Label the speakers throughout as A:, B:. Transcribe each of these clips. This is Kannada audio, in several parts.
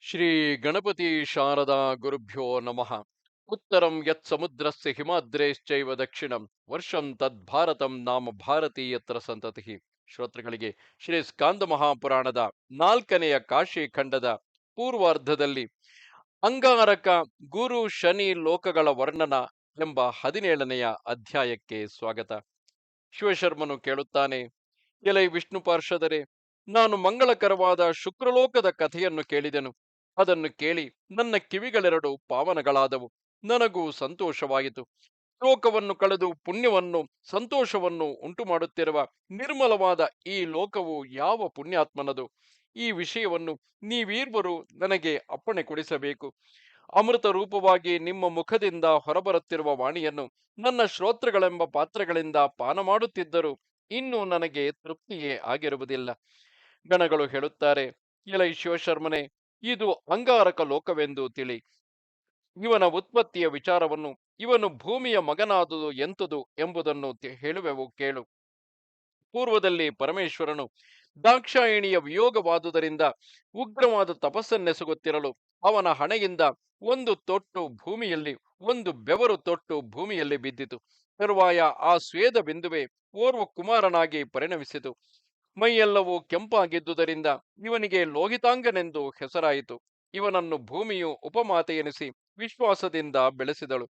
A: ಶ್ರೀ ಗಣಪತಿ ಶಾರದಾ ಗುರುಭ್ಯೋ ನಮಃ. ಉತ್ತರಂ ಯತ್ ಸಮುದ್ರಸ್ಯ ಹಿಮಾದ್ರೇಶ್ಚೈವ ದಕ್ಷಿಣಂ ವರ್ಷಂ ತದ್ಭಾರತಂ ನಾಮ ಭಾರತೀ ಯತ್ರ ಸಂತತಿ. ಶ್ರೋತೃಗಳಿಗೆ ಶ್ರೀ ಸ್ಕಾಂದ ಮಹಾಪುರಾಣದ 4ನೆಯ ಕಾಶಿ ಖಂಡದ ಪೂರ್ವಾರ್ಧದಲ್ಲಿ ಅಂಗಾರಕ ಗುರು ಶನಿ ಲೋಕಗಳ ವರ್ಣನ ಎಂಬ 17ನೆಯ ಅಧ್ಯಾಯಕ್ಕೆ ಸ್ವಾಗತ. ಶಿವಶರ್ಮನು ಕೇಳುತ್ತಾನೆ: ಎಲೈ ವಿಷ್ಣು ಪಾರ್ಷದರೇ, ನಾನು ಮಂಗಳಕರವಾದ ಶುಕ್ರಲೋಕದ ಕಥೆಯನ್ನು ಕೇಳಿದೆನು. ಅದನ್ನು ಕೇಳಿ ನನ್ನ ಕಿವಿಗಳೆರಡು ಪಾವನಗಳಾದವು. ನನಗೂ ಸಂತೋಷವಾಯಿತು. ಲೋಕವನ್ನು ಕಳೆದು ಪುಣ್ಯವನ್ನು ಸಂತೋಷವನ್ನು ಉಂಟು ಮಾಡುತ್ತಿರುವ ನಿರ್ಮಲವಾದ ಈ ಲೋಕವು ಯಾವ ಪುಣ್ಯಾತ್ಮನದು? ಈ ವಿಷಯವನ್ನು ನೀವೀರ್ವರು ನನಗೆ ಅಪ್ಪಣೆ ಕೊಡಿಸಬೇಕು. ಅಮೃತ ರೂಪವಾಗಿ ನಿಮ್ಮ ಮುಖದಿಂದ ಹೊರಬರುತ್ತಿರುವ ವಾಣಿಯನ್ನು ನನ್ನ ಶ್ರೋತ್ರಗಳೆಂಬ ಪಾತ್ರಗಳಿಂದ ಪಾನ ಮಾಡುತ್ತಿದ್ದರೂ ಇನ್ನೂ ನನಗೆ ತೃಪ್ತಿಯೇ ಆಗಿರುವುದಿಲ್ಲ. ಗಣಗಳು ಹೇಳುತ್ತಾರೆ: ಎಲೈ ಶಿವಶರ್ಮನೆ, ಇದು ಅಂಗಾರಕ ಲೋಕವೆಂದು ತಿಳಿ. ಇವನ ಉತ್ಪತ್ತಿಯ ವಿಚಾರವನ್ನು, ಇವನು ಭೂಮಿಯ ಮಗನಾದುದು ಎಂತದು ಎಂಬುದನ್ನು ಹೇಳುವೆವು ಕೇಳು. ಪೂರ್ವದಲ್ಲಿ ಪರಮೇಶ್ವರನು ದಾಕ್ಷಾಯಿಣಿಯ ವಿಯೋಗವಾದುದರಿಂದ ಉಗ್ರವಾದ ತಪಸ್ಸನ್ನೆಸಗುತ್ತಿರಲು ಅವನ ಹಣೆಯಿಂದ ಒಂದು ತೊಟ್ಟು ಭೂಮಿಯಲ್ಲಿ, ಒಂದು ಬೆವರು ತೊಟ್ಟು ಭೂಮಿಯಲ್ಲಿ ಬಿದ್ದಿತು. ತರುವಾಯ ಆ ಸ್ವೇದ ಬಿಂದುವೆ ಓರ್ವ ಕುಮಾರನಾಗಿ ಪರಿಣಮಿಸಿತು. ಮೈಯೆಲ್ಲವೂ ಕೆಂಪಾಗಿದ್ದುದರಿಂದ ಇವನಿಗೆ ಲೋಹಿತಾಂಗನೆಂದು ಹೆಸರಾಯಿತು. ಇವನನ್ನು ಭೂಮಿಯು ಉಪಮಾತೆ ಎನಿಸಿ ವಿಶ್ವಾಸದಿಂದ ಬೆಳೆಸಿದಳು.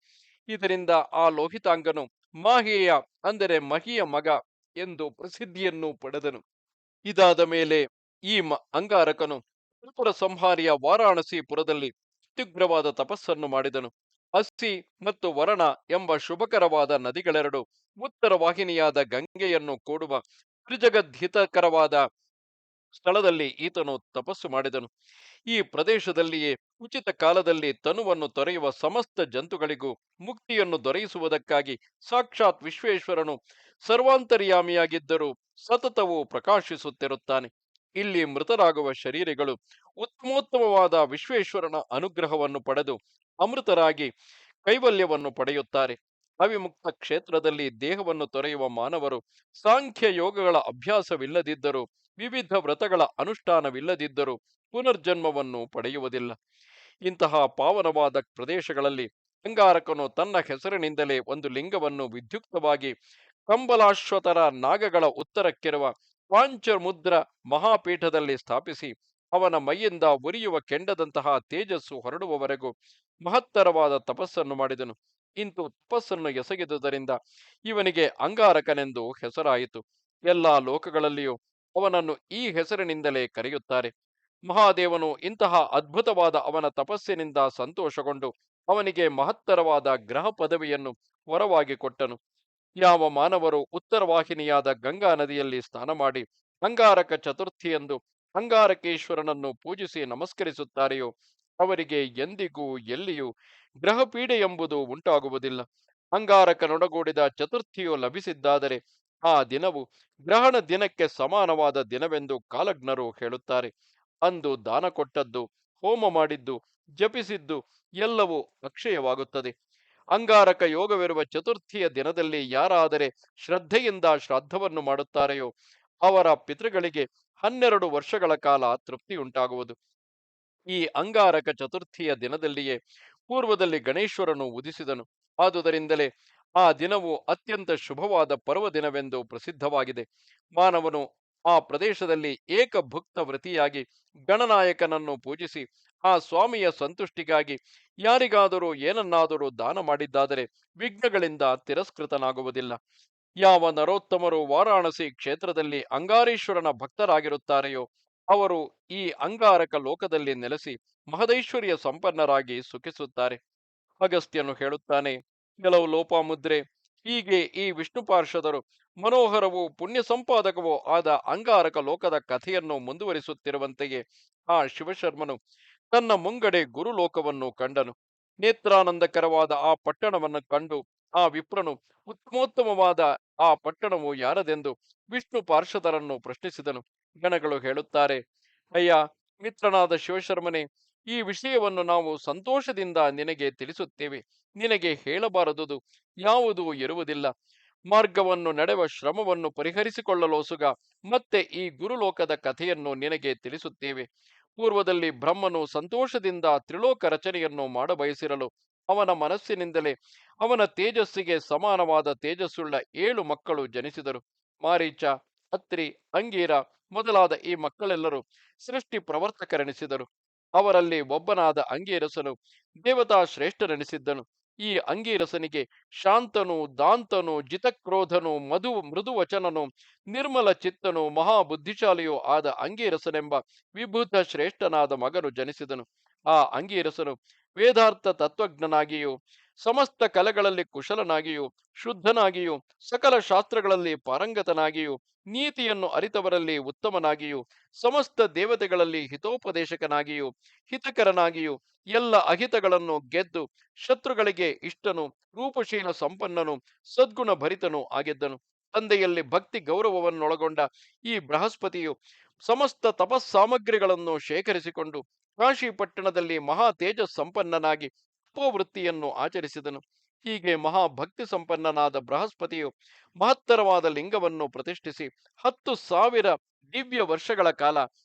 A: ಇದರಿಂದ ಆ ಲೋಹಿತಾಂಗನು ಮಾಹೇಯ, ಅಂದರೆ ಮಹಿಯ ಮಗ ಎಂದು ಪ್ರಸಿದ್ಧಿಯನ್ನು ಪಡೆದನು. ಇದಾದ ಮೇಲೆ ಈ ಅಂಗಾರಕನು ತ್ರಿಪುರ ಸಂಹಾರಿಯ ವಾರಾಣಸಿಪುರದಲ್ಲಿ ಅತ್ಯುಗ್ರವಾದ ತಪಸ್ಸನ್ನು ಮಾಡಿದನು. ಅಸ್ಸಿ ಮತ್ತು ವರಣ ಎಂಬ ಶುಭಕರವಾದ ನದಿಗಳೆರಡು ಉತ್ತರ ವಾಹಿನಿಯಾದ ಗಂಗೆಯನ್ನು ಕೂಡುವ ತ್ರಿಜಗದ್ಹಿತಕರವಾದ ಸ್ಥಳದಲ್ಲಿ ಈತನು ತಪಸ್ಸು ಮಾಡಿದನು. ಈ ಪ್ರದೇಶದಲ್ಲಿಯೇ ಉಚಿತ ಕಾಲದಲ್ಲಿ ತನುವನ್ನು ತೊರೆಯುವ ಸಮಸ್ತ ಜಂತುಗಳಿಗೂ ಮುಕ್ತಿಯನ್ನು ದೊರೆಯಿಸುವುದಕ್ಕಾಗಿ ಸಾಕ್ಷಾತ್ ವಿಶ್ವೇಶ್ವರನು ಸರ್ವಾಂತರ್ಯಾಮಿಯಾಗಿದ್ದರೂ ಸತತವೂ ಪ್ರಕಾಶಿಸುತ್ತಿರುತ್ತಾನೆ. ಇಲ್ಲಿ ಮೃತರಾಗುವ ಶರೀರಿಗಳು ಉತ್ತಮೋತ್ತಮವಾದ ವಿಶ್ವೇಶ್ವರನ ಅನುಗ್ರಹವನ್ನು ಪಡೆದು ಅಮೃತರಾಗಿ ಕೈವಲ್ಯವನ್ನು ಪಡೆಯುತ್ತಾರೆ. ಅವಿಮುಕ್ತ ಕ್ಷೇತ್ರದಲ್ಲಿ ದೇಹವನ್ನು ತೊರೆಯುವ ಮಾನವರು ಸಾಂಖ್ಯ ಯೋಗಗಳ ಅಭ್ಯಾಸವಿಲ್ಲದಿದ್ದರೂ, ವಿವಿಧ ವ್ರತಗಳ ಅನುಷ್ಠಾನವಿಲ್ಲದಿದ್ದರೂ ಪುನರ್ಜನ್ಮವನ್ನು ಪಡೆಯುವುದಿಲ್ಲ. ಇಂತಹ ಪಾವನವಾದ ಪ್ರದೇಶಗಳಲ್ಲಿ ಅಂಗಾರಕನು ತನ್ನ ಹೆಸರಿನಿಂದಲೇ ಒಂದು ಲಿಂಗವನ್ನು ವಿದ್ಯುಕ್ತವಾಗಿ ಕಂಬಲಾಶ್ವತರ ನಾಗಗಳ ಉತ್ತರಕ್ಕಿರುವ ಪಾಂಚಮುದ್ರ ಮಹಾಪೀಠದಲ್ಲಿ ಸ್ಥಾಪಿಸಿ ಅವನ ಮೈಯಿಂದ ಉರಿಯುವ ಕೆಂಡದಂತಹ ತೇಜಸ್ಸು ಹೊರಡುವವರೆಗೂ ಮಹತ್ತರವಾದ ತಪಸ್ಸನ್ನು ಮಾಡಿದನು. ಇಂತು ತಪಸ್ಸನ್ನು ಎಸಗಿದುದರಿಂದ ಇವನಿಗೆ ಅಂಗಾರಕನೆಂದು ಹೆಸರಾಯಿತು. ಎಲ್ಲ ಲೋಕಗಳಲ್ಲಿಯೂ ಅವನನ್ನು ಈ ಹೆಸರಿನಿಂದಲೇ ಕರೆಯುತ್ತಾರೆ. ಮಹಾದೇವನು ಇಂತಹ ಅದ್ಭುತವಾದ ಅವನ ತಪಸ್ಸಿನಿಂದ ಸಂತೋಷಗೊಂಡು ಅವನಿಗೆ ಮಹತ್ತರವಾದ ಗ್ರಹ ಪದವಿಯನ್ನು ವರವಾಗಿ ಕೊಟ್ಟನು. ಯಾವ ಮಾನವರು ಉತ್ತರವಾಹಿನಿಯಾದ ಗಂಗಾ ನದಿಯಲ್ಲಿ ಸ್ನಾನ ಮಾಡಿ ಅಂಗಾರಕ ಚತುರ್ಥಿಯಂದು ಅಂಗಾರಕೇಶ್ವರನನ್ನು ಪೂಜಿಸಿ ನಮಸ್ಕರಿಸುತ್ತಾರೆಯೋ ಅವರಿಗೆ ಎಂದಿಗೂ ಎಲ್ಲಿಯೂ ಗ್ರಹಪೀಡೆ ಎಂಬುದು ಉಂಟಾಗುವುದಿಲ್ಲ. ಅಂಗಾರಕನೊಡಗೂಡಿದ ಚತುರ್ಥಿಯು ಲಭಿಸಿದ್ದಾದರೆ ಆ ದಿನವು ಗ್ರಹಣ ದಿನಕ್ಕೆ ಸಮಾನವಾದ ದಿನವೆಂದು ಕಾಲಜ್ಞರು ಹೇಳುತ್ತಾರೆ. ಅಂದು ದಾನ ಕೊಟ್ಟದ್ದು, ಹೋಮ ಮಾಡಿದ್ದು, ಜಪಿಸಿದ್ದು ಎಲ್ಲವೂ ಅಕ್ಷಯವಾಗುತ್ತದೆ. ಅಂಗಾರಕ ಯೋಗವಿರುವ ಚತುರ್ಥಿಯ ದಿನದಲ್ಲಿ ಯಾರಾದರೆ ಶ್ರದ್ಧೆಯಿಂದ ಶ್ರಾದ್ದವನ್ನು ಮಾಡುತ್ತಾರೆಯೋ ಅವರ ಪಿತೃಗಳಿಗೆ 12 ವರ್ಷಗಳ ಕಾಲ ತೃಪ್ತಿಯುಂಟಾಗುವುದು. ಈ ಅಂಗಾರಕ ಚತುರ್ಥಿಯ ದಿನದಲ್ಲಿಯೇ ಪೂರ್ವದಲ್ಲಿ ಗಣೇಶ್ವರನು ಉದಿಸಿದನು. ಆದುದರಿಂದಲೇ ಆ ದಿನವು ಅತ್ಯಂತ ಶುಭವಾದ ಪರ್ವದಿನವೆಂದು ಪ್ರಸಿದ್ಧವಾಗಿದೆ. ಮಾನವನು ಆ ಪ್ರದೇಶದಲ್ಲಿ ಏಕಭುಕ್ತ ವ್ರತಿಯಾಗಿ ಗಣನಾಯಕನನ್ನು ಪೂಜಿಸಿ ಆ ಸ್ವಾಮಿಯ ಸಂತುಷ್ಟಿಗಾಗಿ ಯಾರಿಗಾದರೂ ಏನನ್ನಾದರೂ ದಾನ ಮಾಡಿದ್ದಾದರೆ ವಿಘ್ನಗಳಿಂದ ತಿರಸ್ಕೃತನಾಗುವುದಿಲ್ಲ. ಯಾವ ನರೋತ್ತಮರು ವಾರಾಣಸಿ ಕ್ಷೇತ್ರದಲ್ಲಿ ಅಂಗಾರೀಶ್ವರನ ಭಕ್ತರಾಗಿರುತ್ತಾರೆಯೋ ಅವರು ಈ ಅಂಗಾರಕ ಲೋಕದಲ್ಲಿ ನೆಲೆಸಿ ಮಹದೈಶ್ವರ್ಯ ಸಂಪನ್ನರಾಗಿ ಸುಖಿಸುತ್ತಾರೆ. ಅಗಸ್ತ್ಯನು ಹೇಳುತ್ತಾನೆ: ಕೆಲವು ಲೋಪಾಮುದ್ರೆ, ಹೀಗೆ ಈ ವಿಷ್ಣು ಪಾರ್ಷದರು ಮನೋಹರವೂ ಪುಣ್ಯ ಸಂಪಾದಕವೂ ಆದ ಅಂಗಾರಕ ಲೋಕದ ಕಥೆಯನ್ನು ಮುಂದುವರಿಸುತ್ತಿರುವಂತೆಯೇ ಆ ಶಿವಶರ್ಮನು ತನ್ನ ಮುಂಗಡೆ ಗುರುಲೋಕವನ್ನು ಕಂಡನು. ನೇತ್ರಾನಂದಕರವಾದ ಆ ಪಟ್ಟಣವನ್ನು ಕಂಡು ಆ ವಿಪ್ರನು ಉತ್ತಮೋತ್ತಮವಾದ ಆ ಪಟ್ಟಣವು ಯಾರದೆಂದು ವಿಷ್ಣು ಪಾರ್ಷದರನ್ನು ಪ್ರಶ್ನಿಸಿದನು. ಗಣಗಳು ಹೇಳುತ್ತಾರೆ: ಅಯ್ಯ ಮಿತ್ರನಾದ ಶಿವಶರ್ಮನೆ, ಈ ವಿಷಯವನ್ನು ನಾವು ಸಂತೋಷದಿಂದ ನಿನಗೆ ತಿಳಿಸುತ್ತೇವೆ. ನಿನಗೆ ಹೇಳಬಾರದುದು ಯಾವುದೂ ಇರುವುದಿಲ್ಲ. ಮಾರ್ಗವನ್ನು ನಡೆವ ಶ್ರಮವನ್ನು ಪರಿಹರಿಸಿಕೊಳ್ಳಲೋಸುಗ ಮತ್ತೆ ಈ ಗುರುಲೋಕದ ಕಥೆಯನ್ನು ನಿನಗೆ ತಿಳಿಸುತ್ತೇವೆ. ಪೂರ್ವದಲ್ಲಿ ಬ್ರಹ್ಮನು ಸಂತೋಷದಿಂದ ತ್ರಿಲೋಕ ರಚನೆಯನ್ನು ಮಾಡಬಯಸಿರಲು ಅವನ ಮನಸ್ಸಿನಿಂದಲೇ ಅವನ ತೇಜಸ್ಸಿಗೆ ಸಮಾನವಾದ ತೇಜಸ್ಸುಳ್ಳ 7 ಮಕ್ಕಳು ಜನಿಸಿದರು. ಮಾರೀಚ, ಅತ್ರಿ, ಅಂಗೀರ ಮೊದಲಾದ ಈ ಮಕ್ಕಳೆಲ್ಲರೂ ಸೃಷ್ಟಿ ಪ್ರವರ್ತಕರೆನಿಸಿದರು. ಅವರಲ್ಲಿ ಒಬ್ಬನಾದ ಅಂಗೀರಸನು ದೇವತಾ ಶ್ರೇಷ್ಠನೆನಿಸಿದ್ದನು. ಈ ಅಂಗೀರಸನಿಗೆ ಶಾಂತನು, ದಾಂತನು, ಜಿತಕ್ರೋಧನು, ಮೃದುವಚನನು, ನಿರ್ಮಲ ಚಿತ್ತನು, ಮಹಾಬುದ್ಧಿಶಾಲಿಯೂ ಆದ ಅಂಗೀರಸನೆಂಬ ವಿಭೂತ ಶ್ರೇಷ್ಠನಾದ ಮಗನು ಜನಿಸಿದನು. ಆ ಅಂಗೀರಸನು ವೇದಾರ್ಥ ತತ್ವಜ್ಞನಾಗಿಯೂ ಸಮಸ್ತ ಕಲೆಗಳಲ್ಲಿ ಕುಶಲನಾಗಿಯೂ ಶುದ್ಧನಾಗಿಯೂ ಸಕಲ ಶಾಸ್ತ್ರಗಳಲ್ಲಿ ಪಾರಂಗತನಾಗಿಯೂ ನೀತಿಯನ್ನು ಅರಿತವರಲ್ಲಿ ಉತ್ತಮನಾಗಿಯೂ ಸಮಸ್ತ ದೇವತೆಗಳಲ್ಲಿ ಹಿತೋಪದೇಶಕನಾಗಿಯೂ ಹಿತಕರನಾಗಿಯೂ ಎಲ್ಲ ಅಹಿತಗಳನ್ನು ಗೆದ್ದು ಶತ್ರುಗಳಿಗೆ ಇಷ್ಟನು, ರೂಪಶೀಲ ಸಂಪನ್ನನು, ಸದ್ಗುಣ ಭರಿತನೂ ಆಗಿದ್ದನು. ತಂದೆಯಲ್ಲಿ ಭಕ್ತಿ ಗೌರವವನ್ನೊಳಗೊಂಡ ಈ ಬೃಹಸ್ಪತಿಯು ಸಮಸ್ತ ತಪಸ್ಸಾಮಗ್ರಿಗಳನ್ನು ಶೇಖರಿಸಿಕೊಂಡು ಕಾಶಿ ಪಟ್ಟಣದಲ್ಲಿ ಮಹಾ ತೇಜಸ್ ಸಂಪನ್ನನಾಗಿ ತಪೋವೃತ್ತಿಯನ್ನು ಆಚರಿಸಿದನು. ಹೀಗೆ ಮಹಾಭಕ್ತಿ ಸಂಪನ್ನನಾದ ಬೃಹಸ್ಪತಿಯು ಮಹತ್ತರವಾದ ಲಿಂಗವನ್ನು ಪ್ರತಿಷ್ಠಿಸಿ 10,000 ದಿವ್ಯ ವರ್ಷಗಳ ಕಾಲ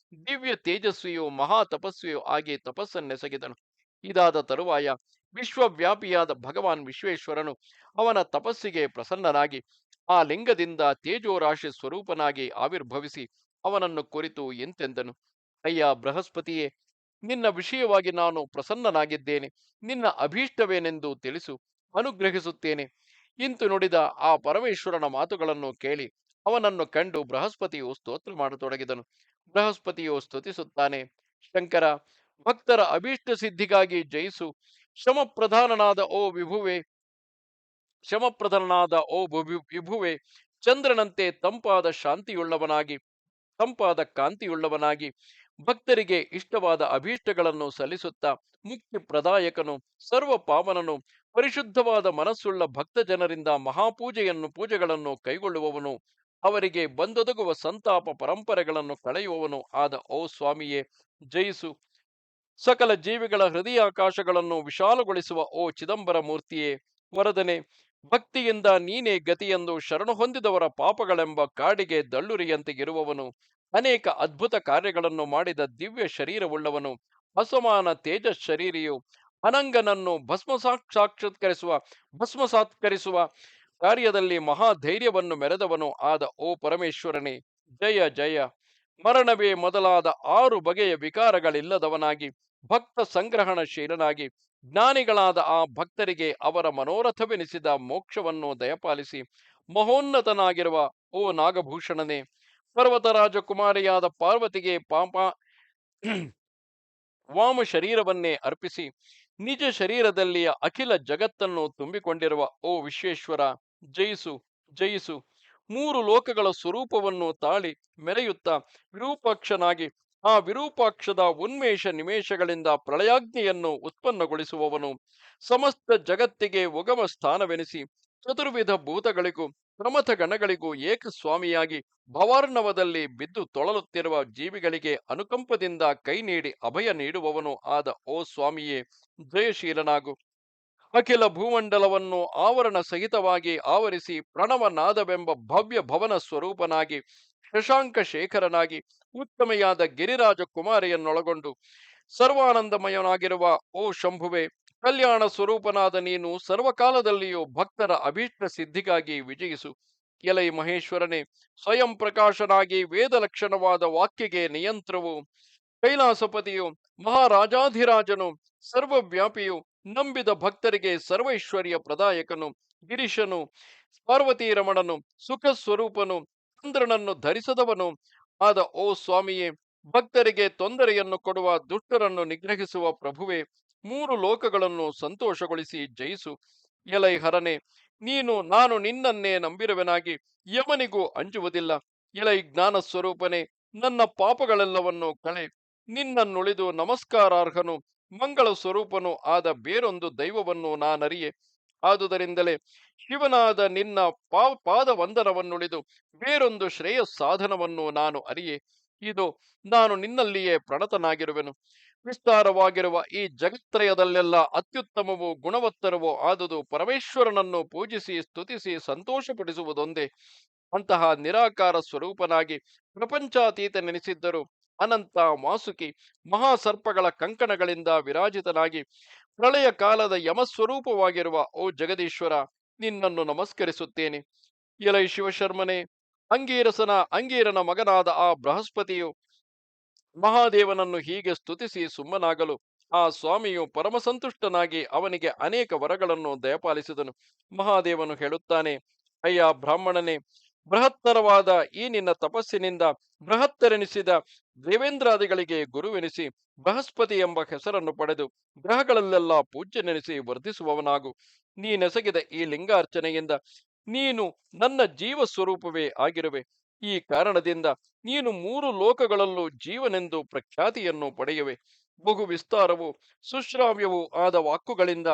A: ದಿವ್ಯ ತೇಜಸ್ವಿಯೂ ಮಹಾ ತಪಸ್ವಿಯೂ ಆಗಿ ತಪಸ್ಸನ್ನೆಸಗಿದನು. ಇದಾದ ತರುವಾಯ ವಿಶ್ವವ್ಯಾಪಿಯಾದ ಭಗವಾನ್ ವಿಶ್ವೇಶ್ವರನು ಅವನ ತಪಸ್ಸಿಗೆ ಪ್ರಸನ್ನನಾಗಿ ಆ ಲಿಂಗದಿಂದ ತೇಜೋರಾಶಿ ಸ್ವರೂಪನಾಗಿ ಆವಿರ್ಭವಿಸಿ ಅವನನ್ನು ಕುರಿತು ಇಂತೆಂದನು: ಅಯ್ಯ ಬೃಹಸ್ಪತಿಯೇ, ನಿನ್ನ ವಿಷಯವಾಗಿ ನಾನು ಪ್ರಸನ್ನನಾಗಿದ್ದೇನೆ. ನಿನ್ನ ಅಭೀಷ್ಟವೇನೆಂದು ತಿಳಿಸು, ಅನುಗ್ರಹಿಸುತ್ತೇನೆ. ಇಂತು ನುಡಿದ ಆ ಪರಮೇಶ್ವರನ ಮಾತುಗಳನ್ನು ಕೇಳಿ ಅವನನ್ನು ಕಂಡು ಬೃಹಸ್ಪತಿಯು ಸ್ತೋತ್ರ ಮಾಡತೊಡಗಿದನು. ಬೃಹಸ್ಪತಿಯು ಸ್ತುತಿಸುತ್ತಾನೆ: ಶಂಕರ, ಭಕ್ತರ ಅಭೀಷ್ಟ ಸಿದ್ಧಿಗಾಗಿ ಜಯಿಸು. ಶಮಪ್ರಧಾನನಾದ ಓ ವಿಭುವೆ ಶಮಪ್ರಧಾನನಾದ ಓ ವಿಭುವೆ, ಚಂದ್ರನಂತೆ ತಂಪಾದ ಕಾಂತಿಯುಳ್ಳವನಾಗಿ ಭಕ್ತರಿಗೆ ಇಷ್ಟವಾದ ಅಭೀಷ್ಟಗಳನ್ನು ಸಲ್ಲಿಸುತ್ತಾ ಮುಕ್ತಿ ಪ್ರದಾಯಕನು, ಸರ್ವ ಪಾವನನು, ಪರಿಶುದ್ಧವಾದ ಮನಸ್ಸುಳ್ಳ ಭಕ್ತ ಜನರಿಂದ ಪೂಜೆಗಳನ್ನು ಕೈಗೊಳ್ಳುವವನು, ಅವರಿಗೆ ಬಂದೊದಗುವ ಸಂತಾಪ ಪರಂಪರೆಗಳನ್ನು ಕಳೆಯುವವನು ಆದ ಓ ಸ್ವಾಮಿಯೇ, ಜಯಿಸು. ಸಕಲ ಜೀವಿಗಳ ಹೃದಯಾಕಾಶಗಳನ್ನು ವಿಶಾಲಗೊಳಿಸುವ ಓ ಚಿದಂಬರ ಮೂರ್ತಿಯೇ, ವರದನೆ, ಭಕ್ತಿಯಿಂದ ನೀನೇ ಗತಿಯೆಂದು ಶರಣು ಹೊಂದಿದವರ ಪಾಪಗಳೆಂಬ ಕಾಡಿಗೆ ದಳ್ಳುರಿಯಂತೆ ಇರುವವನು, ಅನೇಕ ಅದ್ಭುತ ಕಾರ್ಯಗಳನ್ನು ಮಾಡಿದ ದಿವ್ಯ ಶರೀರವುಳ್ಳವನು, ಅಸಮಾನ ತೇಜಸ್ ಶರೀರಿಯು, ಅನಂಗನನ್ನು ಭಸ್ಮಸಾತ್ಕರಿಸುವ ಕಾರ್ಯದಲ್ಲಿ ಮಹಾಧೈರ್ಯವನ್ನು ಮೆರೆದವನು ಆದ ಓ ಪರಮೇಶ್ವರನೇ, ಜಯ ಜಯ. ಮರಣವೇ ಮೊದಲಾದ 6 ಬಗೆಯ ವಿಕಾರಗಳಿಲ್ಲದವನಾಗಿ ಭಕ್ತ ಸಂಗ್ರಹಣಶೀಲನಾಗಿ ಜ್ಞಾನಿಗಳಾದ ಆ ಭಕ್ತರಿಗೆ ಅವರ ಮನೋರಥವೆನಿಸಿದ ಮೋಕ್ಷವನ್ನು ದಯಪಾಲಿಸಿ ಮಹೋನ್ನತನಾಗಿರುವ ಓ ನಾಗಭೂಷಣನೇ, ಪರ್ವತರಾಜ ಕುಮಾರಿಯಾದ ಪಾರ್ವತಿಗೆ ವಾಮ ಶರೀರವನ್ನೇ ಅರ್ಪಿಸಿ ನಿಜ ಶರೀರದಲ್ಲಿಯ ಅಖಿಲ ಜಗತ್ತನ್ನು ತುಂಬಿಕೊಂಡಿರುವ ಓ ವಿಶ್ವೇಶ್ವರ, ಜಯಿಸು ಜಯಿಸು. 3 ಲೋಕಗಳ ಸ್ವರೂಪವನ್ನು ತಾಳಿ ಮೆರೆಯುತ್ತಾ ವಿರೂಪಾಕ್ಷನಾಗಿ ಆ ವಿರೂಪಾಕ್ಷದ ಉನ್ಮೇಷ ನಿಮೇಷಗಳಿಂದ ಪ್ರಳಯಾಗ್ನಿಯನ್ನು ಉತ್ಪನ್ನಗೊಳಿಸುವವನು, ಸಮಸ್ತ ಜಗತ್ತಿಗೆ ಉಗಮ ಸ್ಥಾನವೆನಿಸಿ ಚತುರ್ವಿಧ ಭೂತಗಳಿಗೂ ಪ್ರಮಥ ಗಣಗಳಿಗೂ ಏಕಸ್ವಾಮಿಯಾಗಿ ಭವಾರ್ಣವದಲ್ಲಿ ಬಿದ್ದು ತೊಳಲುತ್ತಿರುವ ಜೀವಿಗಳಿಗೆ ಅನುಕಂಪದಿಂದ ಕೈ ನೀಡಿ ಅಭಯ ನೀಡುವವನು ಆದ ಓ ಸ್ವಾಮಿಯೇ, ಜಯಶೀಲನಾಗು. ಅಖಿಲ ಭೂಮಂಡಲವನ್ನು ಆವರಣ ಸಹಿತವಾಗಿ ಆವರಿಸಿ ಪ್ರಣವನಾದವೆಂಬ ಭವ್ಯ ಭವನ ಸ್ವರೂಪನಾಗಿ ಶಶಾಂಕ ಶೇಖರನಾಗಿ ಉತ್ತಮೆಯಾದ ಗಿರಿರಾಜ ಕುಮಾರಿಯನ್ನೊಳಗೊಂಡು ಸರ್ವಾನಂದಮಯನಾಗಿರುವ ಓ ಶಂಭುವೆ, ಕಲ್ಯಾಣ ಸ್ವರೂಪನಾದ ನೀನು ಸರ್ವಕಾಲದಲ್ಲಿಯೂ ಭಕ್ತರ ಅಭೀಷ್ಟ ಸಿದ್ಧಿಗಾಗಿ ವಿಜಯಿಸು. ಎಲೈ ಮಹೇಶ್ವರನೇ, ಸ್ವಯಂ ಪ್ರಕಾಶನಾಗಿ ವೇದ ಲಕ್ಷಣವಾದ ವಾಕ್ಯಗೆ ನಿಯಂತ್ರವು, ಕೈಲಾಸಪತಿಯು, ಮಹಾರಾಜಾಧಿರಾಜನು, ಸರ್ವವ್ಯಾಪಿಯು, ನಂಬಿದ ಭಕ್ತರಿಗೆ ಸರ್ವೈಶ್ವರ್ಯ ಪ್ರದಾಯಕನು, ಗಿರೀಶನು, ಪಾರ್ವತೀರಮಣನು, ಸುಖ ಸ್ವರೂಪನು, ಚಂದ್ರನನ್ನು ಧರಿಸದವನು ಆದ ಓ ಸ್ವಾಮಿಯೇ, ಭಕ್ತರಿಗೆ ತೊಂದರೆಯನ್ನು ಕೊಡುವ ದುಷ್ಟರನ್ನು ನಿಗ್ರಹಿಸುವ ಪ್ರಭುವೆ, 3 ಲೋಕಗಳನ್ನು ಸಂತೋಷಗೊಳಿಸಿ ಜಯಿಸು. ಎಲೈ ಹರನೆ, ನಾನು ನಿನ್ನನ್ನೇ ನಂಬಿರುವೆನಾಗಿ ಯಮನಿಗೂ ಅಂಜುವುದಿಲ್ಲ. ಎಲೈ ಜ್ಞಾನ ಸ್ವರೂಪನೇ, ನನ್ನ ಪಾಪಗಳೆಲ್ಲವನ್ನು ಕಳೆ. ನಿನ್ನನ್ನುಳಿದು ನಮಸ್ಕಾರಾರ್ಹನು ಮಂಗಳ ಸ್ವರೂಪನು ಆದ ಬೇರೊಂದು ದೈವವನ್ನು ನಾನರಿಯೆ. ಆದುದರಿಂದಲೇ ಶಿವನಾದ ನಿನ್ನ ಪಾದವಂದನವನ್ನುಳಿದು ಬೇರೊಂದು ಶ್ರೇಯಸ್ಸಾಧನವನ್ನು ನಾನು ಅರಿಯೆ. ಇದು ನಾನು ನಿನ್ನಲ್ಲಿಯೇ ಪ್ರಣತನಾಗಿರುವೆನು. ವಿಸ್ತಾರವಾಗಿರುವ ಈ ಜಗತ್ರಯದಲ್ಲೆಲ್ಲ ಅತ್ಯುತ್ತಮವೂ ಗುಣವತ್ತರವೂ ಆದುದು ಪರಮೇಶ್ವರನನ್ನು ಪೂಜಿಸಿ ಸ್ತುತಿಸಿ ಸಂತೋಷಪಡಿಸುವುದೊಂದೇ. ಅಂತಹ ನಿರಾಕಾರ ಸ್ವರೂಪನಾಗಿ ಪ್ರಪಂಚಾತೀತ ನೆನೆಸಿದ್ದರು ಅನಂತ ವಾಸುಕಿ ಮಹಾಸರ್ಪಗಳ ಕಂಕಣಗಳಿಂದ ವಿರಾಜಿತನಾಗಿ ಪ್ರಳಯ ಕಾಲದ ಯಮಸ್ವರೂಪವಾಗಿರುವ ಓ ಜಗದೀಶ್ವರ, ನಿನ್ನನ್ನು ನಮಸ್ಕರಿಸುತ್ತೇನೆ. ಎಲೈ ಶಿವಶರ್ಮನೆ, ಅಂಗೀರನ ಮಗನಾದ ಆ ಬೃಹಸ್ಪತಿಯು ಮಹಾದೇವನನ್ನು ಹೀಗೆ ಸ್ತುತಿಸಿ ಸುಮ್ಮನಾಗಲು ಆ ಸ್ವಾಮಿಯು ಪರಮಸಂತುಷ್ಟನಾಗಿ ಅವನಿಗೆ ಅನೇಕ ವರಗಳನ್ನು ದಯಪಾಲಿಸಿದನು. ಮಹಾದೇವನು ಹೇಳುತ್ತಾನೆ, ಅಯ್ಯ ಬ್ರಾಹ್ಮಣನೇ, ಬೃಹತ್ತರವಾದ ಈ ನಿನ್ನ ತಪಸ್ಸಿನಿಂದ ಬೃಹತ್ತರೆನಿಸಿದ ದೇವೇಂದ್ರಾದಿಗಳಿಗೆ ಗುರುವೆನಿಸಿ ಬೃಹಸ್ಪತಿ ಎಂಬ ಹೆಸರನ್ನು ಪಡೆದು ಗ್ರಹಗಳಲ್ಲೆಲ್ಲ ಪೂಜ್ಯನೆನಿಸಿ ವರ್ಧಿಸುವವನಾಗು. ನೀನೆಸಗಿದ ಈ ಲಿಂಗಾರ್ಚನೆಯಿಂದ ನೀನು ನನ್ನ ಜೀವ ಸ್ವರೂಪವೇ ಆಗಿರುವೆ. ಈ ಕಾರಣದಿಂದ ನೀನು ಮೂರು ಲೋಕಗಳಲ್ಲೂ ಜೀವನೆಂದು ಪ್ರಖ್ಯಾತಿಯನ್ನು ಪಡೆಯುವೆ. ಬಹು ವಿಸ್ತಾರವೂ ಸುಶ್ರಾವ್ಯವೂ ಆದ ವಾಕ್ಕುಗಳಿಂದ